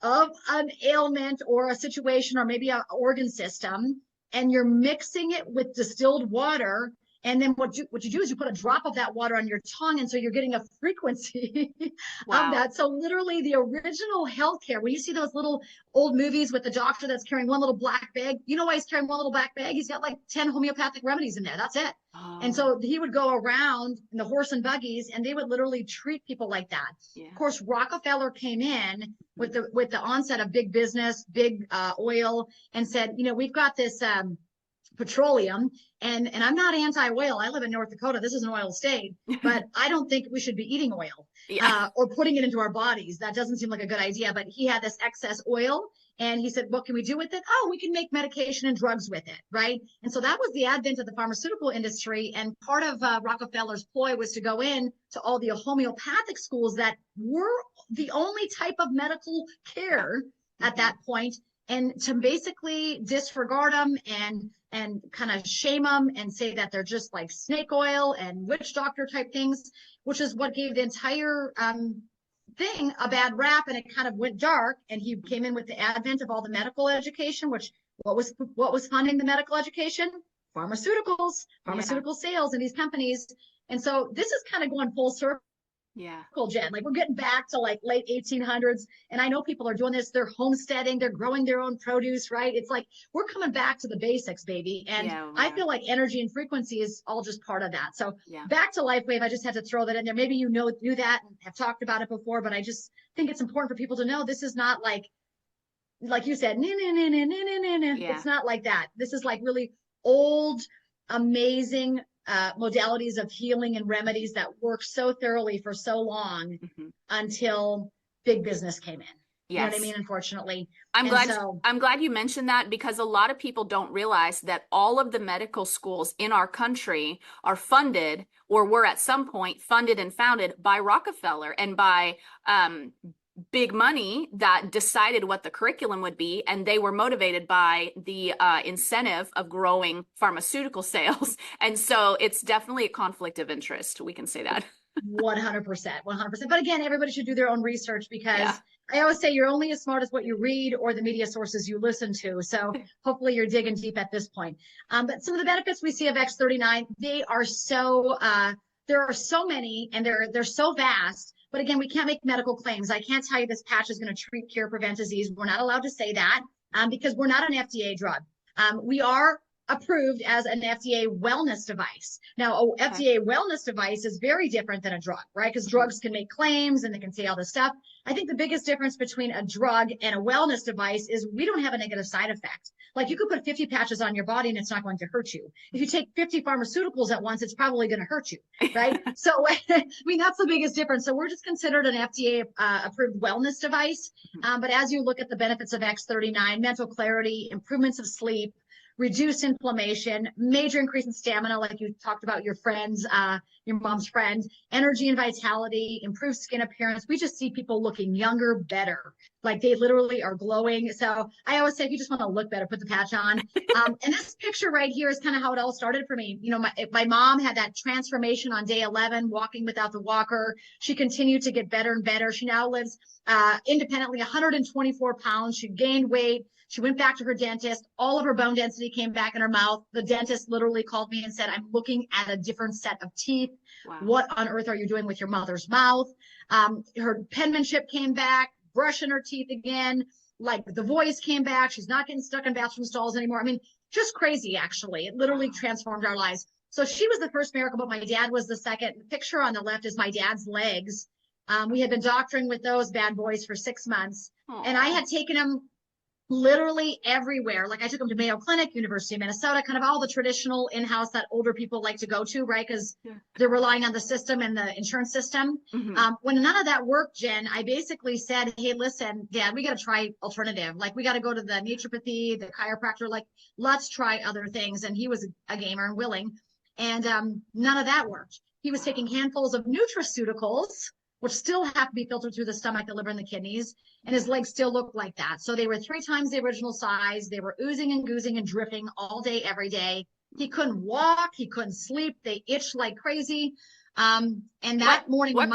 of an ailment or a situation or maybe an organ system, and you're mixing it with distilled water And then what you do is you put a drop of that water on your tongue. And so you're getting a frequency of that. So literally the original healthcare, when you see those little old movies with the doctor that's carrying one little black bag, you know why he's carrying one little black bag? He's got like 10 homeopathic remedies in there. That's it. And so he would go around in the horse and buggies, and they would literally treat people like that. Of course, Rockefeller came in with the onset of big business, big oil, and said, we've got this petroleum, and I'm not anti-oil. I live in North Dakota. This is an oil state, but I don't think we should be eating oil or putting it into our bodies. That doesn't seem like a good idea. But he had this excess oil, and he said, what can we do with it? Oh, we can make medication and drugs with it, right? And so that was the advent of the pharmaceutical industry. And part of Rockefeller's ploy was to go in to all the homeopathic schools that were the only type of medical care at that point, and to basically disregard them and kind of shame them and say that they're just like snake oil and witch doctor type things, which is what gave the entire thing a bad rap, and it kind of went dark. And he came in with the advent of all the medical education, which what was funding the medical education? Pharmaceutical sales in these companies. And so this is kind of going full circle. Jen, like we're getting back to like late 1800s, and I know people are doing this. They're homesteading, they're growing their own produce, right? It's like we're coming back to the basics, baby. And I feel like energy and frequency is all just part of that. So back to LifeWave, I just had to throw that in there. Maybe knew that and have talked about it before, but I just think it's important for people to know this is not like you said, it's not like that. This is like really old, amazing modalities of healing and remedies that work so thoroughly for so long until big business came in. You know what I mean? Unfortunately. I'm glad you mentioned that, because a lot of people don't realize that all of the medical schools in our country are funded, or were at some point funded and founded by Rockefeller and by big money that decided what the curriculum would be, and they were motivated by the incentive of growing pharmaceutical sales. And so it's definitely a conflict of interest. We can say that. 100%. But again, everybody should do their own research, because I always say you're only as smart as what you read or the media sources you listen to. So hopefully you're digging deep at this point. But some of the benefits we see of X39, they are so, there are so many, and they're so vast. But again, we can't make medical claims. I can't tell you this patch is going to treat, cure, prevent disease. We're not allowed to say that because we're not an FDA drug. We are approved as an FDA wellness device. Now, a FDA wellness device is very different than a drug, right? Because drugs can make claims and they can say all this stuff. I think the biggest difference between a drug and a wellness device is we don't have a negative side effect. Like you could put 50 patches on your body and it's not going to hurt you. If you take 50 pharmaceuticals at once, it's probably going to hurt you, right? So, I mean, that's the biggest difference. So we're just considered an FDA approved wellness device. But as you look at the benefits of X39, mental clarity, improvements of sleep, reduced inflammation, major increase in stamina, like you talked about your friends, your mom's friend, energy and vitality, improved skin appearance. We just see people looking younger, better. Like they literally are glowing. So I always say, if you just want to look better, put the patch on. And this picture right here is kind of how it all started for me. You know, my mom had that transformation on day 11, walking without the walker. She continued to get better and better. She now lives independently, 124 pounds. She gained weight. She went back to her dentist. All of her bone density came back in her mouth. The dentist literally called me and said, I'm looking at a different set of teeth. Wow. What on earth are you doing with your mother's mouth? Her penmanship came back, brushing her teeth again. Like the voice came back. She's not getting stuck in bathroom stalls anymore. I mean, just crazy, actually. It literally transformed our lives. So she was the first miracle, but my dad was the second. The picture on the left is my dad's legs. We had been doctoring with those bad boys for 6 months. Aww. And I had taken him literally everywhere. Like I took them to Mayo Clinic, University of Minnesota, kind of all the traditional in-house that older people like to go to, right? Because they're relying on the system and the insurance system. When none of that worked, Jen, I basically said, hey, listen, Dad, we got to try alternative. Like we got to go to the naturopathy, the chiropractor, like let's try other things. And he was a gamer and willing. And none of that worked. He was taking handfuls of nutraceuticals, which still have to be filtered through the stomach, the liver, and the kidneys. And his legs still looked like that. So they were 3 times the original size. They were oozing and goozing and dripping all day, every day. He couldn't walk. He couldn't sleep. They itched like crazy. And that morning, what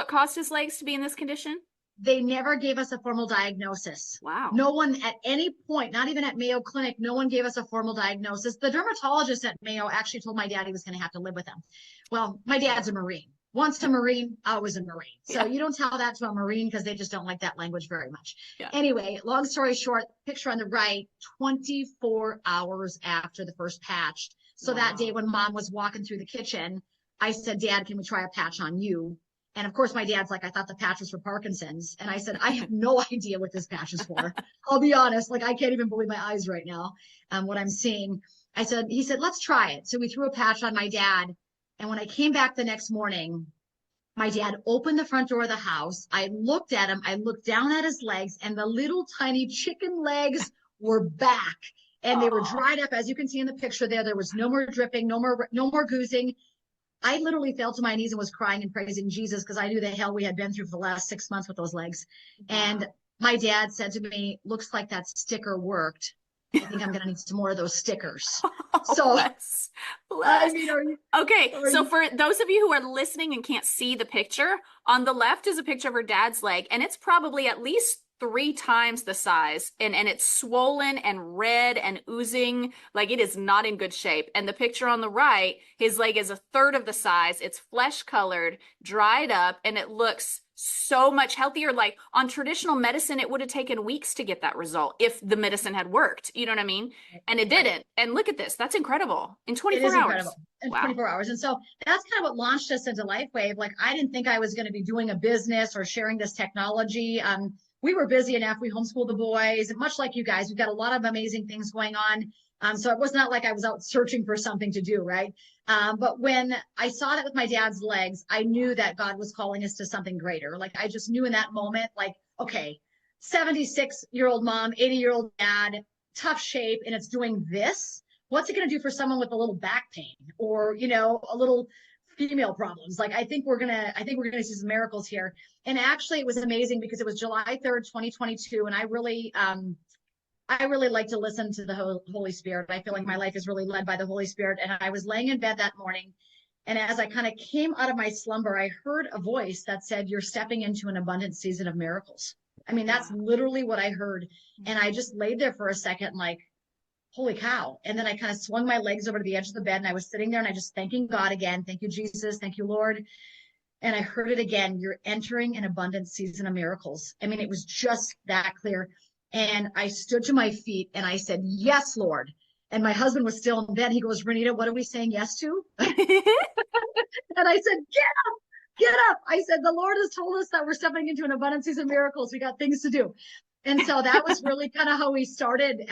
caused his legs to be in this condition? they never gave us a formal diagnosis. Wow. No one at any point, not even at Mayo Clinic, no one gave us a formal diagnosis. The dermatologist at Mayo actually told my dad he was going to have to live with him. Well, my dad's a Marine. Once a Marine, always a Marine. So you don't tell that to a Marine because they just don't like that language very much. Yeah. Anyway, long story short, picture on the right, 24 hours after the first patch. So that day when mom was walking through the kitchen, I said, Dad, can we try a patch on you? And of course, my dad's like, I thought the patch was for Parkinson's. And I said, I have no idea what this patch is for. I'll be honest. Like, I can't even believe my eyes right now, what I'm seeing. He said, let's try it. So we threw a patch on my dad. And when I came back the next morning, my dad opened the front door of the house. I looked at him. I looked down at his legs, and the little tiny chicken legs were back. And they were dried up. As you can see in the picture there was no more dripping, no more goozing. I literally fell to my knees and was crying and praising Jesus because I knew the hell we had been through for the last 6 months with those legs. Wow. And my dad said to me, looks like that sticker worked. I think I'm going to need some more of those stickers. So, bless. I mean, so for those of you who are listening and can't see the picture, on the left is a picture of her dad's leg, and it's probably at least 3 times the size, and it's swollen and red and oozing. Like, it is not in good shape. And the picture on the right, his leg is a third of the size. It's flesh colored, dried up, and it looks so much healthier. Like, on traditional medicine, it would have taken weeks to get that result if the medicine had worked. You know what I mean? And it didn't. And look at this. That's incredible. In 24 hours. Incredible. In 24 hours. And so that's kind of what launched us into LifeWave. Like, I didn't think I was going to be doing a business or sharing this technology. We were busy enough. We homeschooled the boys, much like you guys. We've got a lot of amazing things going on. So it was not like I was out searching for something to do, right? But when I saw that with my dad's legs, I knew that God was calling us to something greater. Like, I just knew in that moment, like, okay, 76-year-old mom, 80-year-old dad, tough shape, and it's doing this. What's it going to do for someone with a little back pain or, a little female problems? Like, I think we're going to see some miracles here. And actually it was amazing because it was July 3rd, 2022. And I really like to listen to the Holy Spirit. I feel like my life is really led by the Holy Spirit. And I was laying in bed that morning. And as I kind of came out of my slumber, I heard a voice that said, you're stepping into an abundant season of miracles. I mean, that's literally what I heard. And I just laid there for a second, like, holy cow. And then I kind of swung my legs over to the edge of the bed, and I was sitting there and I just thanking God again. Thank you, Jesus. Thank you, Lord. And I heard it again. You're entering an abundant season of miracles. I mean, it was just that clear. And I stood to my feet and I said, yes, Lord. And my husband was still in bed. He goes, Renita, what are we saying yes to? And I said, get up. I said, the Lord has told us that we're stepping into an abundant season of miracles. We got things to do. And so that was really kind of how we started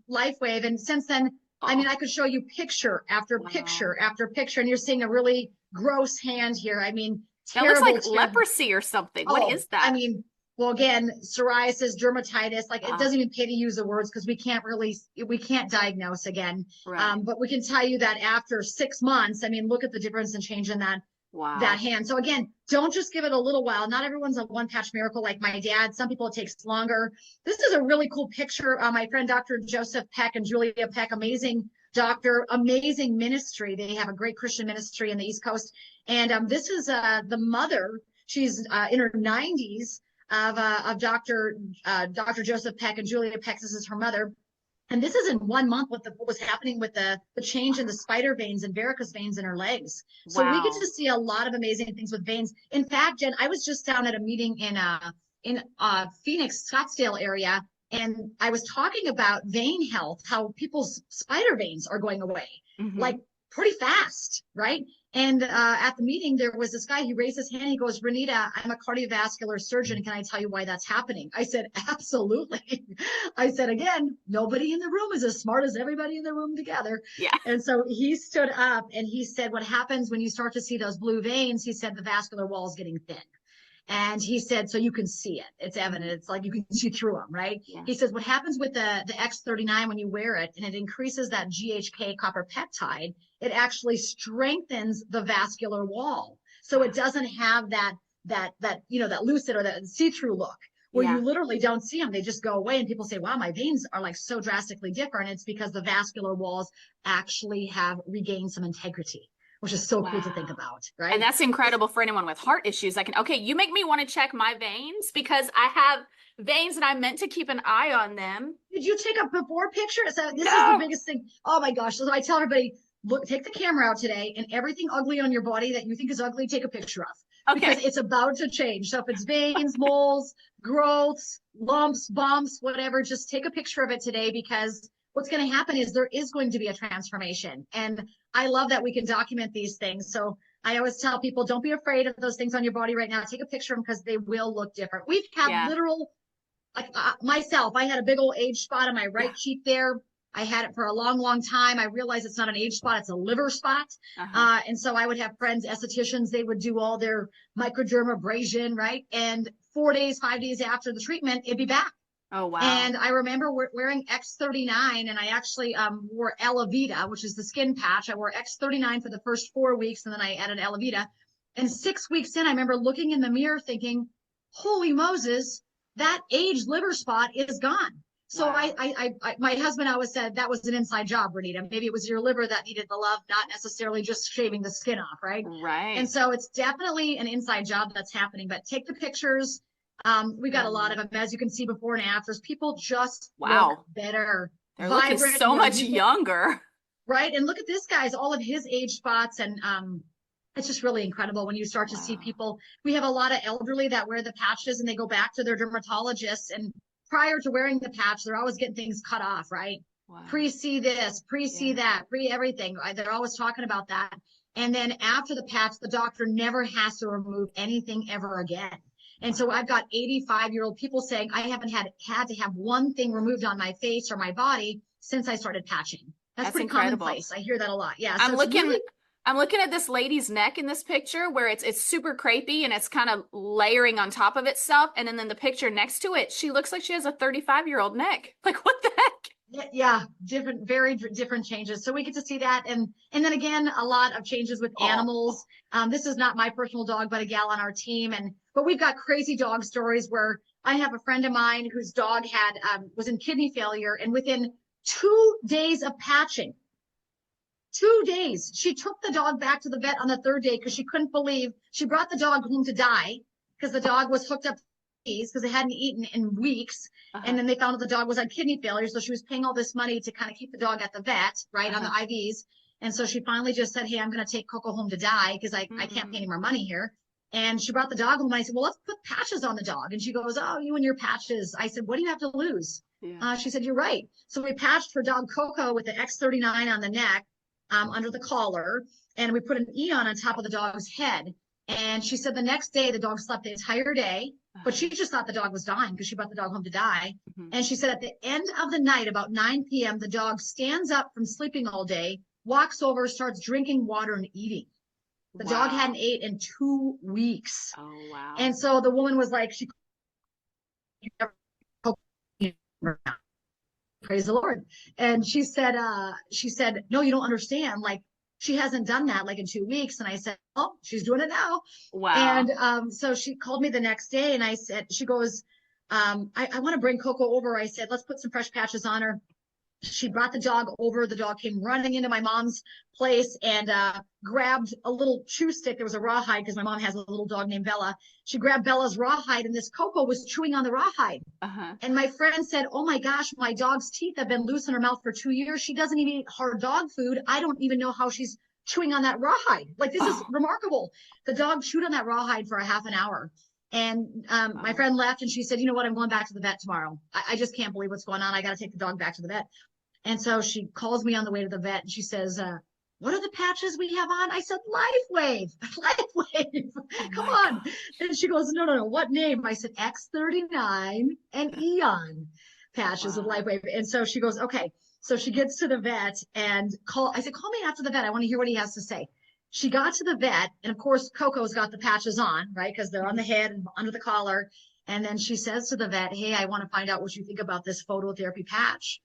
LifeWave. And since then, I mean, I could show you picture after picture after picture. And you're seeing a really gross hand here. I mean, that looks like leprosy or something. What is that? I mean, well, again, psoriasis, dermatitis, like it doesn't even pay to use the words because we can't diagnose again. Right. But we can tell you that after 6 months, I mean, look at the difference and change in that hand. So again, don't just give it a little while. Not everyone's a one patch miracle like my dad. Some people it takes longer. This is a really cool picture. My friend, Dr. Joseph Peck and Julia Peck, amazing doctor, amazing ministry. They have a great Christian ministry in the East Coast. And this is the mother. She's in her 90s of Dr. Joseph Peck and Julia Peck. This is her mother. And this is in 1 month what was happening with the change in the spider veins and varicose veins in her legs. So we get to see a lot of amazing things with veins. In fact, Jen, I was just down at a meeting in Phoenix, Scottsdale area, and I was talking about vein health, how people's spider veins are going away, like pretty fast, right? And at the meeting, there was this guy, he raised his hand, he goes, Renita, I'm a cardiovascular surgeon. Can I tell you why that's happening? I said, absolutely. I said, again, nobody in the room is as smart as everybody in the room together. Yeah. And so he stood up and he said, what happens when you start to see those blue veins, he said, the vascular wall is getting thin. And he said, so you can see it. It's evident. It's like you can see through them, right? Yeah. He says, what happens with the X39 when you wear it and it increases that GHK copper peptide, it actually strengthens the vascular wall. So it doesn't have that lucid or that see-through look where you literally don't see them. They just go away and people say, wow, my veins are like so drastically different. It's because the vascular walls actually have regained some integrity. which is so cool to think Wow. about, right? And that's incredible for anyone with heart issues. Okay, you make me want to check my veins because I have veins and I meant to keep an eye on them. Did you take a before picture? So this is the No. biggest thing. Oh my gosh. So I tell everybody, look, take the camera out today and everything ugly on your body that you think is ugly, take a picture of because Okay. it's about to change. So if it's veins, moles, growths, lumps, bumps, whatever, just take a picture of it today because what's going to happen is there is going to be a transformation. And I love that we can document these things. So I always tell people, don't be afraid of those things on your body right now. Take a picture of them because they will look different. We've had Yeah. literal like myself, I had a big old age spot on my right Yeah. cheek there. I had it for a long, long time. I realized it's not an age spot, it's a liver spot. And so I would have friends, estheticians, they would do all their microdermabrasion, right? And 4 days, 5 days after the treatment, it'd be back. Oh, wow. And I remember wearing X39 and I actually wore Elavita, which is the skin patch. I wore X39 for the first 4 weeks and then I added Elavita. And 6 weeks in, I remember looking in the mirror thinking, holy Moses, that aged liver spot is gone. So Wow. my husband always said that was an inside job, Renita. Maybe it was your liver that needed the love, not necessarily just shaving the skin off, right? Right. And so it's definitely an inside job that's happening, but take the pictures. We've got a lot of them, as you can see, before and afters. People just look better. They're looking so much younger. Right. And look at this, guys, all of his age spots. And it's just really incredible when you start to see people. We have a lot of elderly that wear the patches and they go back to their dermatologists. And prior to wearing the patch, they're always getting things cut off, right? Wow. Pre-see this, pre-see that, pre-everything. They're always talking about that. And then after the patch, the doctor never has to remove anything ever again. And so I've got 85-year-old people saying, I haven't had to have one thing removed on my face or my body since I started patching. That's pretty incredible. Commonplace. I hear that a lot. Yeah. I'm looking at this lady's neck in this picture where it's super crepey and it's kind of layering on top of itself. And then the picture next to it, she looks like she has a 35-year-old neck. Like, what the heck? Yeah, very different changes. So we get to see that. And then again, a lot of changes with animals. This is not my personal dog, but a gal on our team. But we've got crazy dog stories where I have a friend of mine whose dog was in kidney failure. And within 2 days of patching, 2 days, she took the dog back to the vet on the third day because she couldn't believe she brought the dog home to die because the dog was hooked up because it hadn't eaten in weeks. And then they found out the dog was on kidney failure. So she was paying all this money to kind of keep the dog at the vet, right, on the IVs. And so she finally just said, hey, I'm going to take Coco home to die because I can't pay any more money here. And she brought the dog home. And I said, well, let's put patches on the dog. And she goes, oh, you and your patches. I said, what do you have to lose? Yeah. She said, you're right. So we patched her dog Coco with the X39 on the neck, under the collar. And we put an Eon on top of the dog's head. And she said the next day the dog slept the entire day, but she just thought the dog was dying because she brought the dog home to die. And she said at the end of the night, about 9 p.m., the dog stands up from sleeping all day, walks over, starts drinking water and eating. The dog hadn't ate in 2 weeks. Oh, wow. And so the woman was like, praise the Lord. And she said, no, you don't understand. Like, she hasn't done that like in 2 weeks. And I said, oh, she's doing it now. Wow. And so she called me the next day and I said, she goes, I want to bring Coco over. I said, let's put some fresh patches on her. She brought the dog over. The dog came running into my mom's place and grabbed a little chew stick. There was a rawhide because my mom has a little dog named Bella. She grabbed Bella's rawhide and this Coco was chewing on the rawhide. And my friend said, oh my gosh, my dog's teeth have been loose in her mouth for 2 years. She doesn't even eat hard dog food. I don't even know how she's chewing on that rawhide. Like, this is remarkable. The dog chewed on that rawhide for a half an hour. And my friend left and she said, you know what, I'm going back to the vet tomorrow. I just can't believe what's going on. I got to take the dog back to the vet. And so she calls me on the way to the vet and she says, what are the patches we have on? I said, LifeWave, LifeWave, come on. And she goes, no, what name? I said, X39 and Eon patches of LifeWave. And so she goes, okay. So she gets to the vet and I said, call me after the vet. I want to hear what he has to say. She got to the vet and of course, Coco's got the patches on, right? Because they're on the head and under the collar. And then she says to the vet, hey, I want to find out what you think about this phototherapy patch.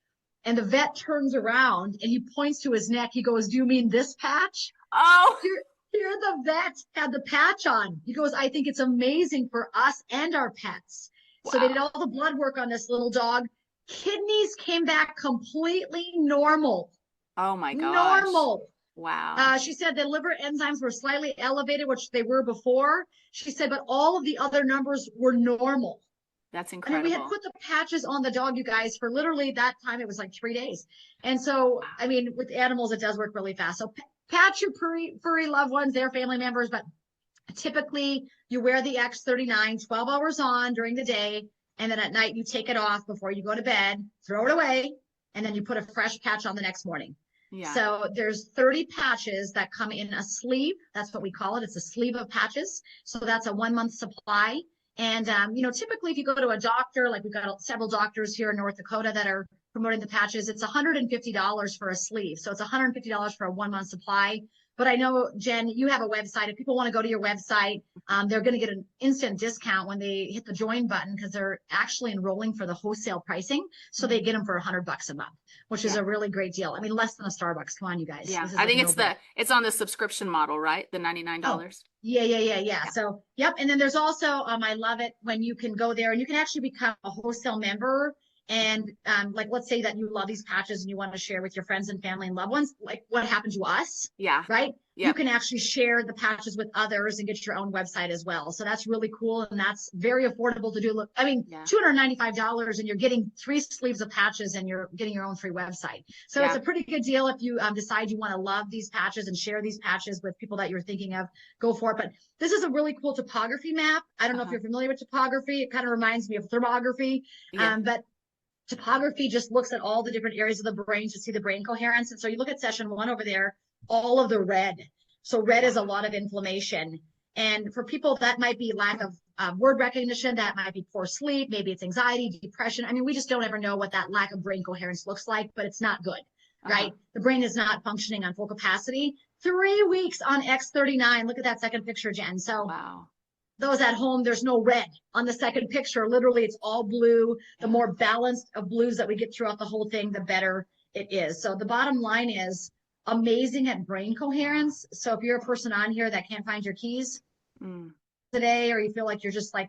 And the vet turns around and he points to his neck. He goes, do you mean this patch? Oh, here the vet had the patch on. He goes, I think it's amazing for us and our pets. Wow. So they did all the blood work on this little dog. Kidneys came back completely normal. Oh my gosh. Normal. Wow. She said the liver enzymes were slightly elevated, which they were before. She said, but all of the other numbers were normal. That's I mean, incredible. we had put the patches on the dog, you guys, for literally that time. It was like 3 days. And so, I mean, with animals, it does work really fast. So patch your furry loved ones, their family members, but typically you wear the X39 12 hours on during the day. And then at night you take it off before you go to bed, throw it away, and then you put a fresh patch on the next morning. Yeah. So there's 30 patches that come in a sleeve. That's what we call it. It's a sleeve of patches. So that's a 1 month supply. And, you know, typically if you go to a doctor, like we've got several doctors here in North Dakota that are promoting the patches, it's $150 for a sleeve. So it's $150 for a 1 month supply. But I know, Jen, you have a website. If people want to go to your website, they're going to get an instant discount when they hit the join button because they're actually enrolling for the wholesale pricing. So they get them for $100 a month, which is a really great deal. I mean, less than a Starbucks. Come on, you guys. Yeah, I think it's on the subscription model, right? The $99. Oh, yeah. So, yep. And then there's also, I love it when you can go there and you can actually become a wholesale member. And like, let's say that you love these patches and you want to share with your friends and family and loved ones, like what happened to us. Yeah. Right. Yep. You can actually share the patches with others and get your own website as well. So that's really cool. And that's very affordable to do. Look, I mean, $295 and you're getting 3 sleeves of patches and you're getting your own free website. So it's a pretty good deal. If you decide you want to love these patches and share these patches with people that you're thinking of, go for it. But this is a really cool topography map. I don't know if you're familiar with topography. It kind of reminds me of thermography. But topography just looks at all the different areas of the brain to see the brain coherence. And so you look at session 1 over there, all of the red. So red is a lot of inflammation. And for people that might be lack of word recognition, that might be poor sleep, maybe it's anxiety, depression. I mean, we just don't ever know what that lack of brain coherence looks like, but it's not good, right? The brain is not functioning on full capacity. 3 weeks on X39. Look at that second picture, Jen. So those at home, there's no red on the second picture. Literally, it's all blue. The more balanced of blues that we get throughout the whole thing, the better it is. So the bottom line is amazing at brain coherence. So if you're a person on here that can't find your keys today, or you feel like you're just like,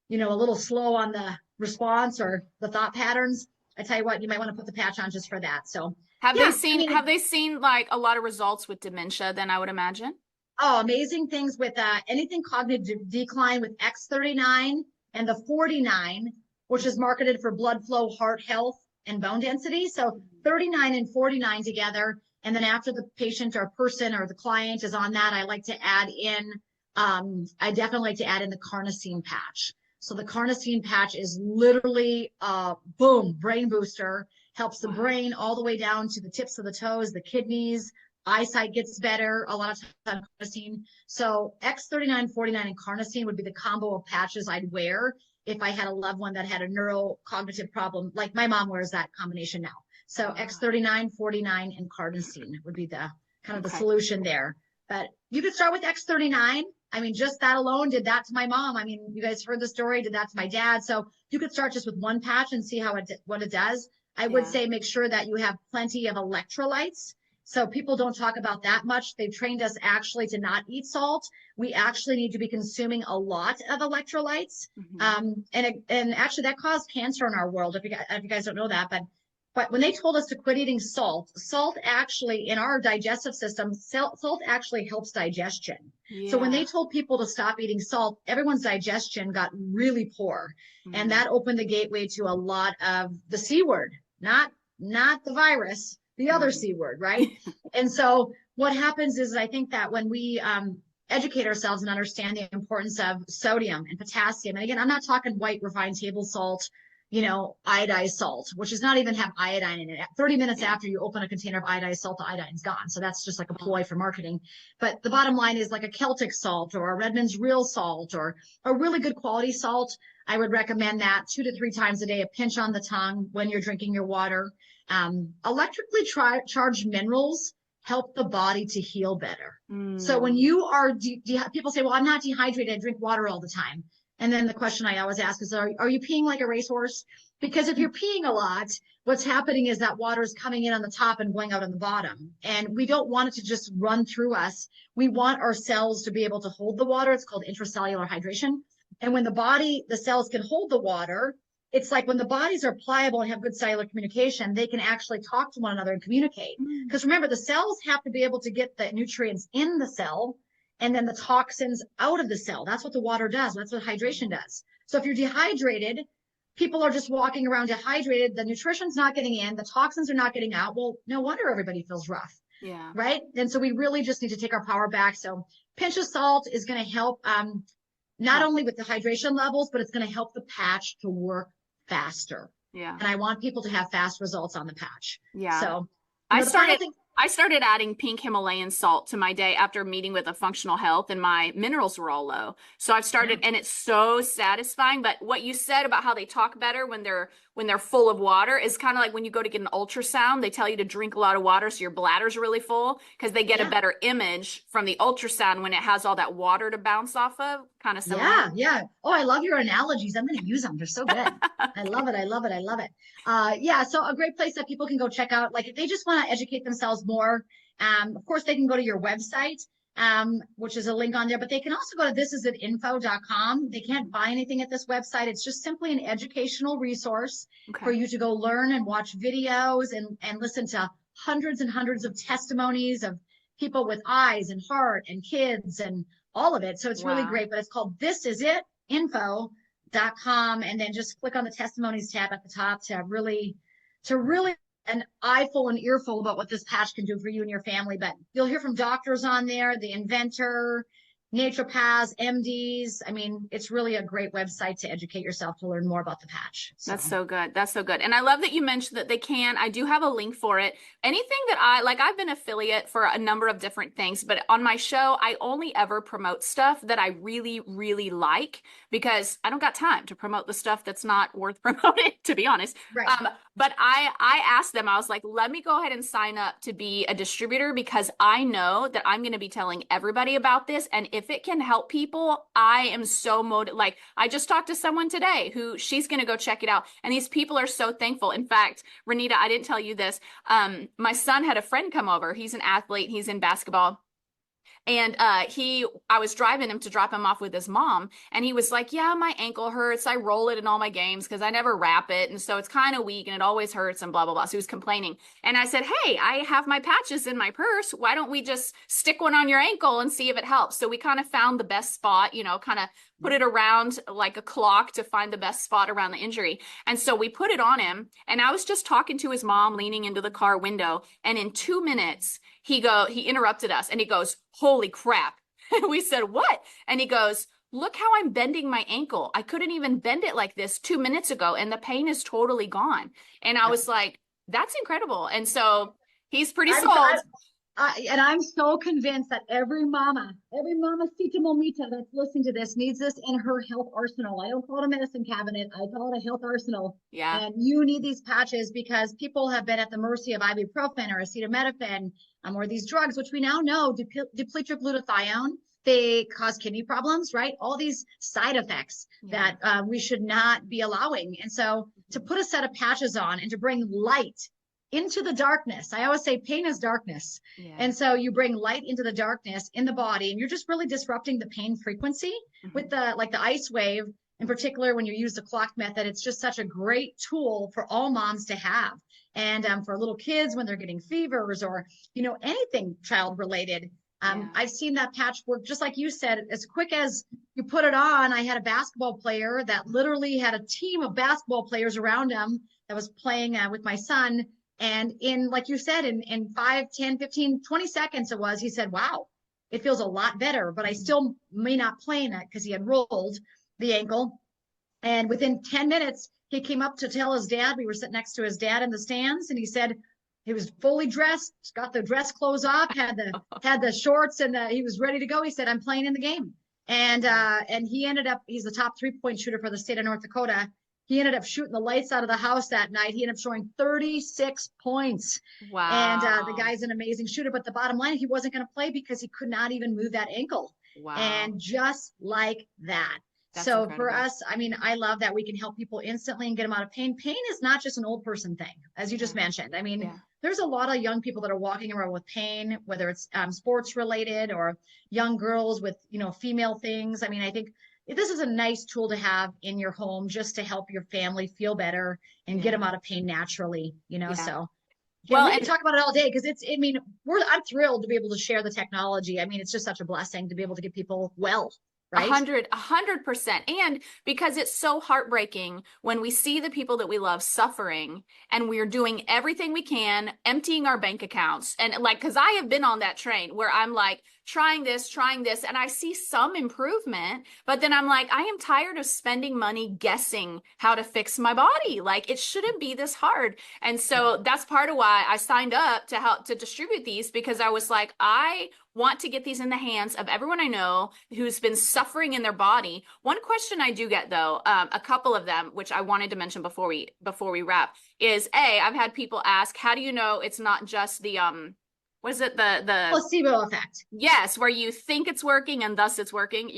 you know, a little slow on the response or the thought patterns, I tell you what, you might want to put the patch on just for that. So have they seen like a lot of results with dementia then, I would imagine? Oh, amazing things with anything cognitive decline with X39 and the 49, which is marketed for blood flow, heart health, and bone density. So 39 and 49 together. And then after the patient or person or the client is on that, I like to add in, I definitely like to add in the carnosine patch. So the carnosine patch is literally, boom, brain booster, helps the brain all the way down to the tips of the toes, the kidneys, eyesight gets better a lot of times on carnosine. So X39, 49, and carnosine would be the combo of patches I'd wear if I had a loved one that had a neurocognitive problem. Like my mom wears that combination now. So X39, 49, and carnosine would be the kind of the solution there. But you could start with X39. I mean, just that alone did that to my mom. I mean, you guys heard the story, did that to my dad. So you could start just with one patch and see what it does. I would say make sure that you have plenty of electrolytes. So people don't talk about that much. They've trained us actually to not eat salt. We actually need to be consuming a lot of electrolytes. And actually that caused cancer in our world, if you guys don't know that. But when they told us to quit eating salt actually in our digestive system, salt actually helps digestion. So when they told people to stop eating salt, everyone's digestion got really poor. And that opened the gateway to a lot of the C word, not the virus, the other C word, right? And so what happens is I think that when we educate ourselves and understand the importance of sodium and potassium, and again, I'm not talking white refined table salt, you know, iodized salt, which does not even have iodine in it. 30 minutes after you open a container of iodized salt, the iodine's gone. So that's just like a ploy for marketing. But the bottom line is like a Celtic salt or a Redmond's Real salt or a really good quality salt. I would recommend that 2 to 3 times a day, a pinch on the tongue when you're drinking your water. Electrically charged minerals help the body to heal better. So when you are, people say, well, I'm not dehydrated, I drink water all the time. And then the question I always ask is, are you peeing like a racehorse? Because if you're peeing a lot, what's happening is that water is coming in on the top and going out on the bottom. And we don't want it to just run through us. We want our cells to be able to hold the water. It's called intracellular hydration. And when the cells can hold the water, it's like when the bodies are pliable and have good cellular communication, they can actually talk to one another and communicate. Because remember, the cells have to be able to get the nutrients in the cell and then the toxins out of the cell. That's what the water does. That's what hydration does. So if you're dehydrated, people are just walking around dehydrated. The nutrition's not getting in. The toxins are not getting out. Well, no wonder everybody feels rough. Yeah. Right. And so we really just need to take our power back. So pinch of salt is going to help not only with the hydration levels, but it's going to help the patch to work faster. Yeah. And I want people to have fast results on the patch. Yeah. So I started adding pink Himalayan salt to my day after meeting with a functional health, and my minerals were all low. So I've started, and it's so satisfying. But what you said about how they talk better when they're full of water is kind of like when you go to get an ultrasound, they tell you to drink a lot of water so your bladder's really full, because they get a better image from the ultrasound when it has all that water to bounce off of. Kind of similar. Yeah. Oh, I love your analogies. I'm going to use them. They're so good. I love it. I love it. Yeah. So a great place that people can go check out, like if they just want to educate themselves more, of course they can go to your website, which is a link on there, but they can also go to thisisit.info.com. They can't buy anything at this website. It's just simply an educational resource for you to go learn and watch videos and listen to hundreds and hundreds of testimonies of people with eyes and heart and kids and all of it. So it's really great, but it's called thisisit.info.com. And then just click on the testimonies tab at the top to really an eyeful and earful about what this patch can do for you and your family. But you'll hear from doctors on there, the inventor, naturopaths, MDs. I mean, it's really a great website to educate yourself to learn more about the patch. So. That's so good. That's so good. And I love that you mentioned that I do have a link for it. Anything that I've been affiliate for a number of different things, but on my show, I only ever promote stuff that I really, really like, because I don't got time to promote the stuff that's not worth promoting, to be honest. Right. But I asked them, I was like, let me go ahead and sign up to be a distributor, because I know that I'm going to be telling everybody about this. And if it can help people, I am so motivated. Like, I just talked to someone today who she's going to go check it out. And these people are so thankful. In fact, Renita, I didn't tell you this. My son had a friend come over. He's an athlete. He's in basketball. And I was driving him to drop him off with his mom, and he was like, yeah, my ankle hurts. I roll it in all my games because I never wrap it. And so it's kind of weak and it always hurts and blah, blah, blah. So he was complaining. And I said, hey, I have my patches in my purse. Why don't we just stick one on your ankle and see if it helps? So we kind of found the best spot, kind of put it around like a clock to find the best spot around the injury. And so we put it on him, and I was just talking to his mom leaning into the car window. And in 2 minutes, he interrupted us and he goes, holy crap. And we said, what? And he goes, look how I'm bending my ankle. I couldn't even bend it like this 2 minutes ago, and the pain is totally gone. And I was like, that's incredible. And so he's pretty sold. And I'm so convinced that every mama Sita Momita that's listening to this needs this in her health arsenal. I don't call it a medicine cabinet. I call it a health arsenal. Yeah. And you need these patches because people have been at the mercy of ibuprofen or acetaminophen or these drugs, which we now know deplete your glutathione. They cause kidney problems, right? All these side effects that we should not be allowing. And so to put a set of patches on and to bring light into the darkness. I always say pain is darkness. Yeah. And so you bring light into the darkness in the body, and you're just really disrupting the pain frequency with the ice wave. In particular, when you use the clock method, it's just such a great tool for all moms to have. And for little kids when they're getting fevers or, anything child related. I've seen that patch work, just like you said, as quick as you put it on. I had a basketball player that literally had a team of basketball players around him that was playing with my son. And in, like you said, in 5, 10, 15, 20 seconds he said, wow, it feels a lot better, but I still may not play in it because he had rolled the ankle. And within 10 minutes, he came up to tell his dad, we were sitting next to his dad in the stands, and he said he was fully dressed, got the dress clothes off, had the shorts, and he was ready to go. He said, I'm playing in the game. And he's the top 3-point shooter for the state of North Dakota. He ended up shooting the lights out of the house that night. He ended up showing 36 points. Wow. And the guy's an amazing shooter. But the bottom line, he wasn't going to play because he could not even move that ankle. Wow. And just like that. That's so incredible. For us, I love that we can help people instantly and get them out of pain. Pain is not just an old person thing, as you just mentioned. There's a lot of young people that are walking around with pain, whether it's sports related or young girls with, female things. I think this is a nice tool to have in your home just to help your family feel better and get them out of pain naturally, Yeah. so. Yeah, Well, we can talk about it all day because I mean, I'm thrilled to be able to share the technology. I mean, it's just such a blessing to be able to get people well, right? 100%. And because it's so heartbreaking when we see the people that we love suffering and we're doing everything we can, emptying our bank accounts. And like, because I have been on that train where I'm like, trying this, and I see some improvement, but then I'm like, I am tired of spending money guessing how to fix my body. Like, it shouldn't be this hard. And so that's part of why I signed up to help to distribute these, because I was like, I want to get these in the hands of everyone I know who's been suffering in their body. One question I do get though, a couple of them, which I wanted to mention before we wrap, is I've had people ask, how do you know it's not just the what is it, the placebo effect? Yes, where you think it's working and thus it's working,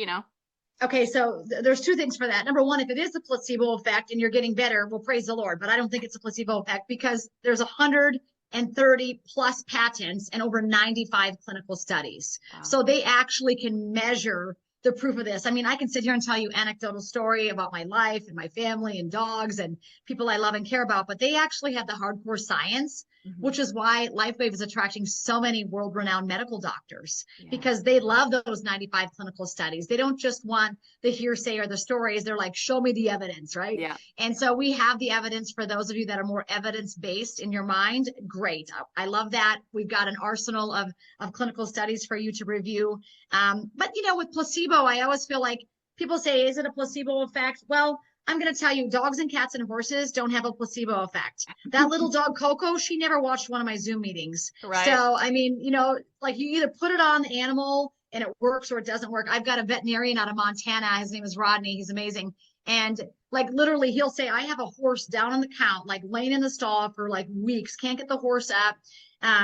Okay, so there's two things for that. Number one, if it is a placebo effect and you're getting better, well, praise the Lord. But I don't think it's a placebo effect because there's 130 plus patents and over 95 clinical studies. Wow. So they actually can measure the proof of this. I mean, I can sit here and tell you anecdotal story about my life and my family and dogs and people I love and care about, but they actually have the hardcore science, which is why LifeWave is attracting so many world-renowned medical doctors, because they love those 95 clinical studies. They don't just want the hearsay or the stories. They're like, show me the evidence, right? Yeah. And so we have the evidence for those of you that are more evidence-based in your mind. Great. I love that. We've got an arsenal of clinical studies for you to review. But, with placebo, I always feel like people say, is it a placebo effect? Well, I'm going to tell you, dogs and cats and horses don't have a placebo effect. That little dog, Coco, she never watched one of my Zoom meetings. Right. So, I mean, like you either put it on the animal and it works or it doesn't work. I've got a veterinarian out of Montana. His name is Rodney. He's amazing. And like literally he'll say, I have a horse down on the count, like laying in the stall for like weeks, can't get the horse up.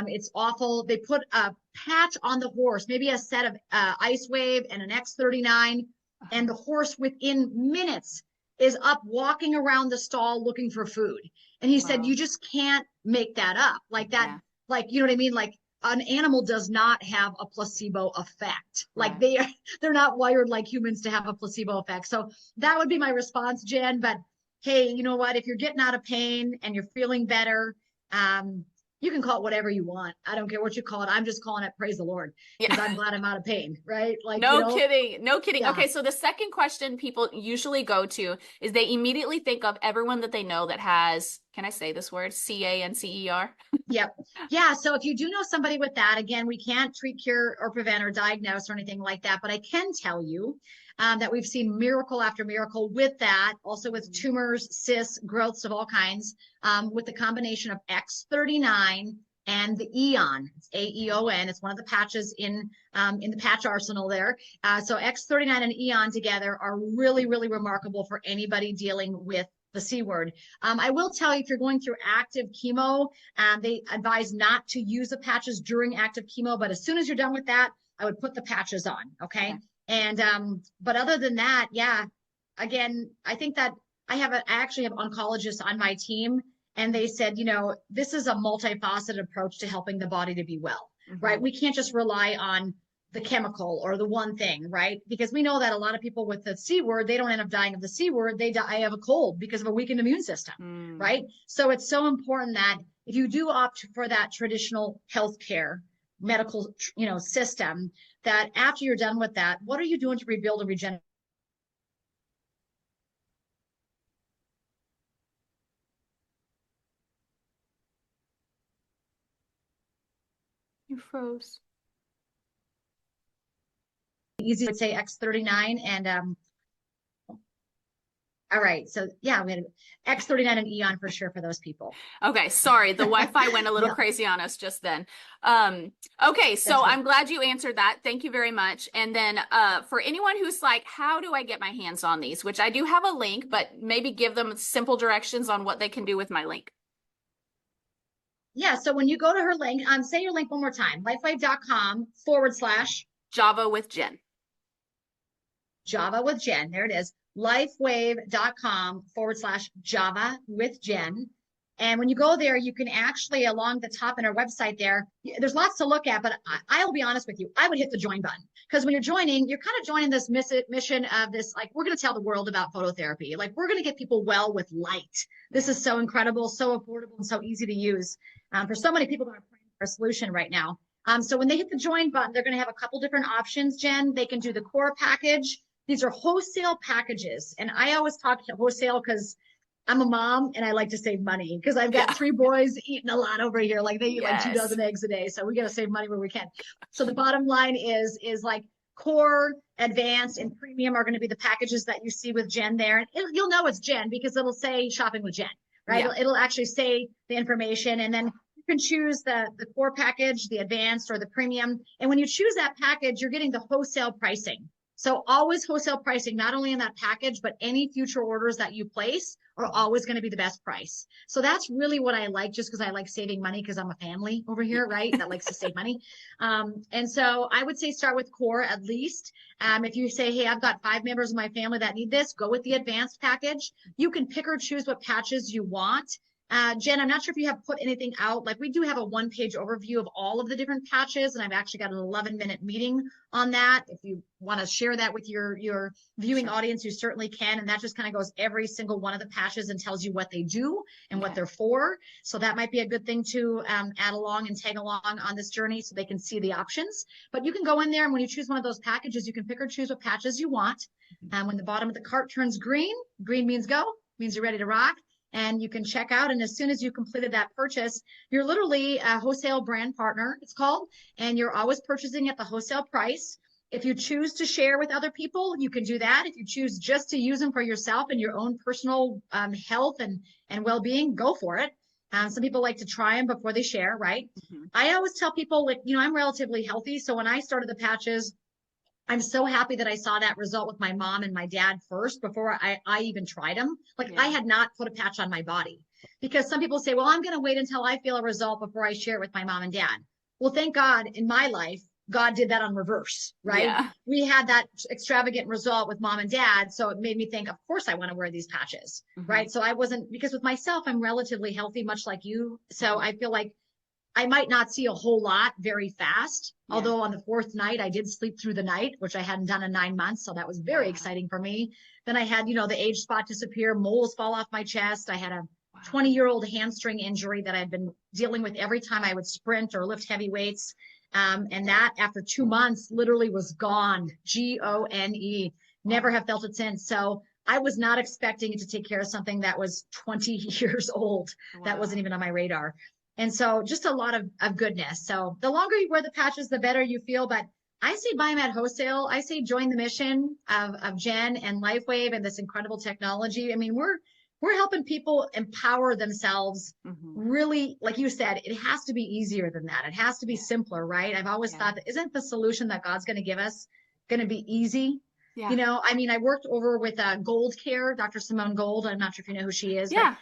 It's awful. They put a patch on the horse, maybe a set of LifeWave and an X39, and the horse within minutes is up walking around the stall looking for food. And he said, you just can't make that up like that. Like, you know what I mean? Like an animal does not have a placebo effect. Like they're not wired like humans to have a placebo effect. So that would be my response, Jen. But hey, you know what? If you're getting out of pain and you're feeling better, you can call it whatever you want. I don't care what you call it. I'm just calling it praise the Lord because I'm glad I'm out of pain, right? Like no kidding. Yeah. Okay, so the second question people usually go to is they immediately think of everyone that they know that has, can I say this word, CANCER? Yep. Yeah. So if you do know somebody with that, again, we can't treat, cure, or prevent or diagnose or anything like that, but I can tell you that we've seen miracle after miracle with that, also with tumors, cysts, growths of all kinds, with the combination of X39 and the Eon. It's AEON. It's one of the patches in the patch arsenal there. So X39 and Eon together are really, really remarkable for anybody dealing with the C word. I will tell you, if you're going through active chemo, they advise not to use the patches during active chemo, but as soon as you're done with that, I would put the patches on. Okay. And, but other than that, again, I think that I actually have oncologists on my team, and they said, this is a multifaceted approach to helping the body to be well, right? We can't just rely on the chemical or the one thing, right? Because we know that a lot of people with the C word, they don't end up dying of the C word. They die of a cold because of a weakened immune system, right? So it's so important that if you do opt for that traditional healthcare medical, system, that after you're done with that, what are you doing to rebuild and regenerate? You froze. Easy to say X39 and all right, so yeah, we had X39 and Eon for sure for those people. Okay, sorry, the Wi-Fi went a little crazy on us just then. Okay, so I'm glad you answered that. Thank you very much. And then for anyone who's like, how do I get my hands on these? Which I do have a link, but maybe give them simple directions on what they can do with my link. Yeah, so when you go to her link, say your link one more time, lifewave.com/Java with Jen. Java with Jen, there it is. LifeWave.com/Java with Jen. And when you go there, you can actually, along the top in our website there's lots to look at, but I'll be honest with you, I would hit the join button. Because when you're joining, you're kind of joining this mission of this, like, we're going to tell the world about phototherapy. Like, we're going to get people well with light. This is so incredible, so affordable, and so easy to use for so many people that are praying for a solution right now. So when they hit the join button, they're going to have a couple different options, Jen. They can do the core package. These are wholesale packages. And I always talk wholesale because I'm a mom and I like to save money because I've got 3 boys eating a lot over here. Like, they eat like 2 dozen eggs a day. So we got to save money where we can. So the bottom line is like core, advanced, and premium are going to be the packages that you see with Jen there. And you'll know it's Jen because it'll say shopping with Jen, right? Yeah. It'll actually say the information. And then you can choose the core package, the advanced, or the premium. And when you choose that package, you're getting the wholesale pricing. So always wholesale pricing, not only in that package, but any future orders that you place are always going to be the best price. So that's really what I like, just because I like saving money, because I'm a family over here, right? That likes to save money. And so I would say start with core at least. If you say, hey, I've got 5 members of my family that need this, go with the advanced package. You can pick or choose what patches you want. Jen, I'm not sure if you have put anything out. Like, we do have a 1-page overview of all of the different patches, and I've actually got an 11-minute meeting on that. If you want to share that with your viewing audience, you certainly can. And that just kind of goes every single one of the patches and tells you what they do and what they're for. So that might be a good thing to add along and tag along on this journey so they can see the options. But you can go in there, and when you choose one of those packages, you can pick or choose what patches you want. When the bottom of the cart turns green, green means go, means you're ready to rock. And you can check out. And as soon as you completed that purchase, you're literally a wholesale brand partner, it's called, and you're always purchasing at the wholesale price. If you choose to share with other people, you can do that. If you choose just to use them for yourself and your own personal health and well-being, go for it. Some people like to try them before they share, right? Mm-hmm. I always tell people, like, I'm relatively healthy. So when I started the patches, I'm so happy that I saw that result with my mom and my dad first before I even tried them. Like, I had not put a patch on my body, because some people say, well, I'm going to wait until I feel a result before I share it with my mom and dad. Well, thank God in my life, God did that on reverse, right? Yeah. We had that extravagant result with mom and dad. So it made me think, of course I want to wear these patches, right? So I wasn't, because with myself, I'm relatively healthy, much like you. So I feel like I might not see a whole lot very fast. Yeah. Although on the 4th night, I did sleep through the night, which I hadn't done in 9 months. So that was very exciting for me. Then I had, the age spot disappear, moles fall off my chest. I had a 20-year-old hamstring injury that I'd been dealing with every time I would sprint or lift heavy weights. And that after 2 months literally was gone, Gone. Never have felt it since. So I was not expecting it to take care of something that was 20 years old. Wow. That wasn't even on my radar. And so just a lot of goodness. So the longer you wear the patches, the better you feel. But I say buy them at wholesale. I say join the mission of Jen and LifeWave and this incredible technology. I mean, we're helping people empower themselves. Really, like you said, it has to be easier than that. It has to be simpler, right? I've always thought that, isn't the solution that God's going to give us going to be easy? Yeah. I mean, I worked over with Gold Care, Dr. Simone Gold. I'm not sure if you know who she is. Yeah.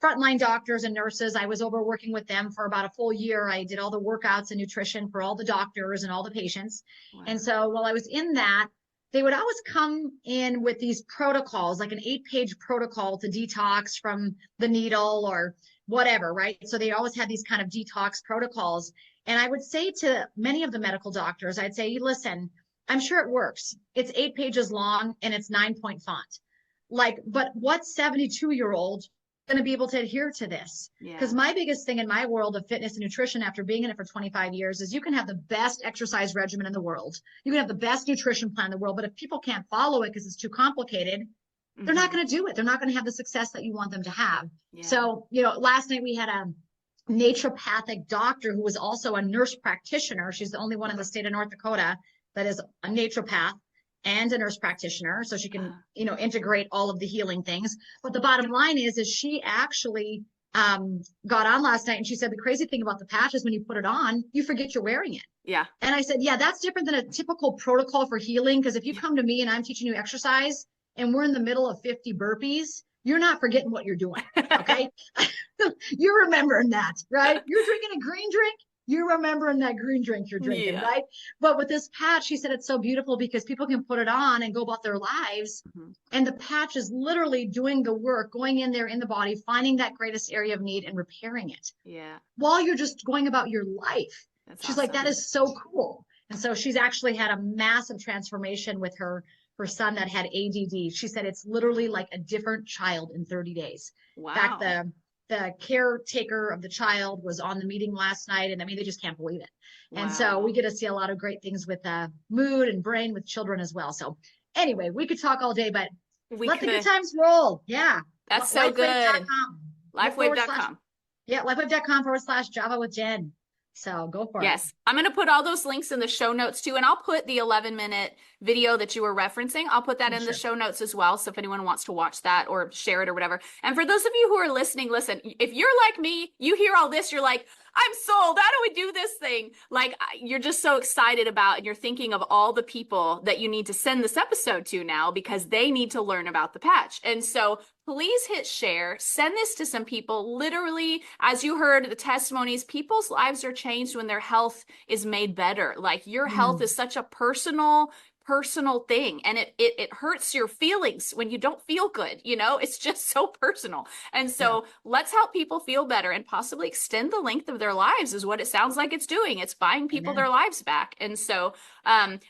Frontline doctors and nurses. I was over working with them for about a full year. I did all the workouts and nutrition for all the doctors and all the patients. Wow. And so while I was in that, they would always come in with these protocols, like an 8-page protocol to detox from the needle or whatever, right? So they always had these kind of detox protocols. And I would say to many of the medical doctors, I'd say, listen, I'm sure it works. It's 8 pages long and it's 9-point font. But what 72-year-old going to be able to adhere to this? Because my biggest thing in my world of fitness and nutrition, after being in it for 25 years, is you can have the best exercise regimen in the world. You can have the best nutrition plan in the world, but if people can't follow it because it's too complicated, they're not going to do it. They're not going to have the success that you want them to have. Yeah. So, last night we had a naturopathic doctor who was also a nurse practitioner. She's the only one in the state of North Dakota that is a naturopath and a nurse practitioner, so she can, integrate all of the healing things. But the bottom line is she actually got on last night and she said the crazy thing about the patch is when you put it on, you forget you're wearing it. Yeah. And I said, yeah, that's different than a typical protocol for healing, because if you come to me and I'm teaching you exercise and we're in the middle of 50 burpees, you're not forgetting what you're doing, okay? You're remembering that, right? You're drinking a green drink, you're remembering that green drink you're drinking, right? But with this patch, she said it's so beautiful because people can put it on and go about their lives. And the patch is literally doing the work, going in there in the body, finding that greatest area of need and repairing it. Yeah. While you're just going about your life. She's awesome. like, that is so cool. And so she's actually had a massive transformation with her son that had ADD. She said it's literally like a different child in 30 days. Wow. In fact, the caretaker of the child was on the meeting last night, and I mean, they just can't believe it. Wow. And so we get to see a lot of great things with mood and brain with children as well. So anyway, we could talk all day, but let the good times roll. Yeah. That's so good. LifeWave.com. Yeah, LifeWave.com/Java with Jen. So go for it. Yes. I'm going to put all those links in the show notes too. And I'll put the 11-minute video that you were referencing. I'll put that in the show notes as well. So if anyone wants to watch that or share it or whatever. And for those of you who are listening, listen, if you're like me, you hear all this, you're like, I'm sold. How do we do this thing? Like, you're just so excited about, and you're thinking of all the people that you need to send this episode to now because they need to learn about the patch. And so please hit share, send this to some people. Literally, as you heard the testimonies, people's lives are changed when their health is made better. Like, your health is such a personal thing, and it hurts your feelings when you don't feel good. You know, it's just so personal. And so let's help people feel better and possibly extend the length of their lives is what it sounds like it's doing. It's buying people their lives back. And so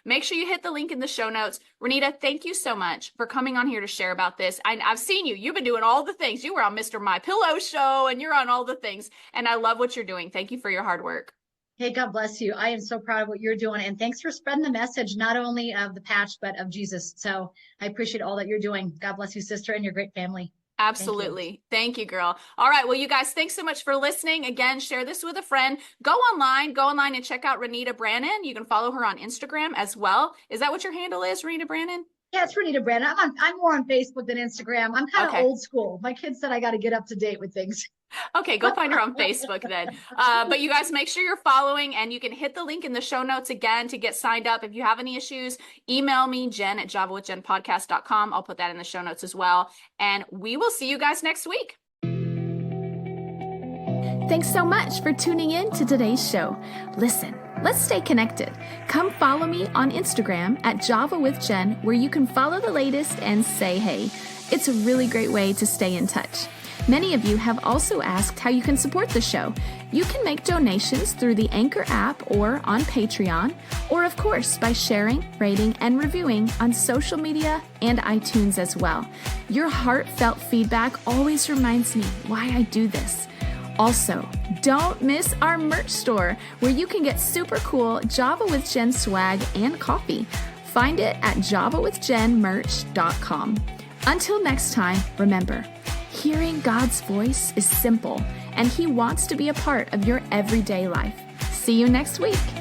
make sure you hit the link in the show notes. Renita, thank you so much for coming on here to share about this. I've seen you've been doing all the things. You were on Mr. My Pillow show and you're on all the things, and I love what you're doing. Thank you for your hard work. Hey, God bless you. I am so proud of what you're doing. And thanks for spreading the message, not only of the patch, but of Jesus. So I appreciate all that you're doing. God bless you, sister, and your great family. Absolutely. Thank you, girl. All right. Well, you guys, thanks so much for listening. Again, share this with a friend. Go online and check out Renita Brannan. You can follow her on Instagram as well. Is that what your handle is, Renita Brannan? Yeah, it's Renita Brannan. I'm more on Facebook than Instagram. I'm kind of old school. My kids said I got to get up to date with things. Okay, go find her on Facebook then. But you guys make sure you're following, and you can hit the link in the show notes again to get signed up. If you have any issues, email me, jen@javawithjenpodcast.com. I'll put that in the show notes as well. And we will see you guys next week. Thanks so much for tuning in to today's show. Listen, let's stay connected. Come follow me on Instagram @JavaWithJen, where you can follow the latest and say hey. It's a really great way to stay in touch. Many of you have also asked how you can support the show. You can make donations through the Anchor app or on Patreon, or of course by sharing, rating, and reviewing on social media and iTunes as well. Your heartfelt feedback always reminds me why I do this. Also, don't miss our merch store where you can get super cool Java with Jen swag and coffee. Find it at javawithjenmerch.com. Until next time, remember, hearing God's voice is simple, and He wants to be a part of your everyday life. See you next week.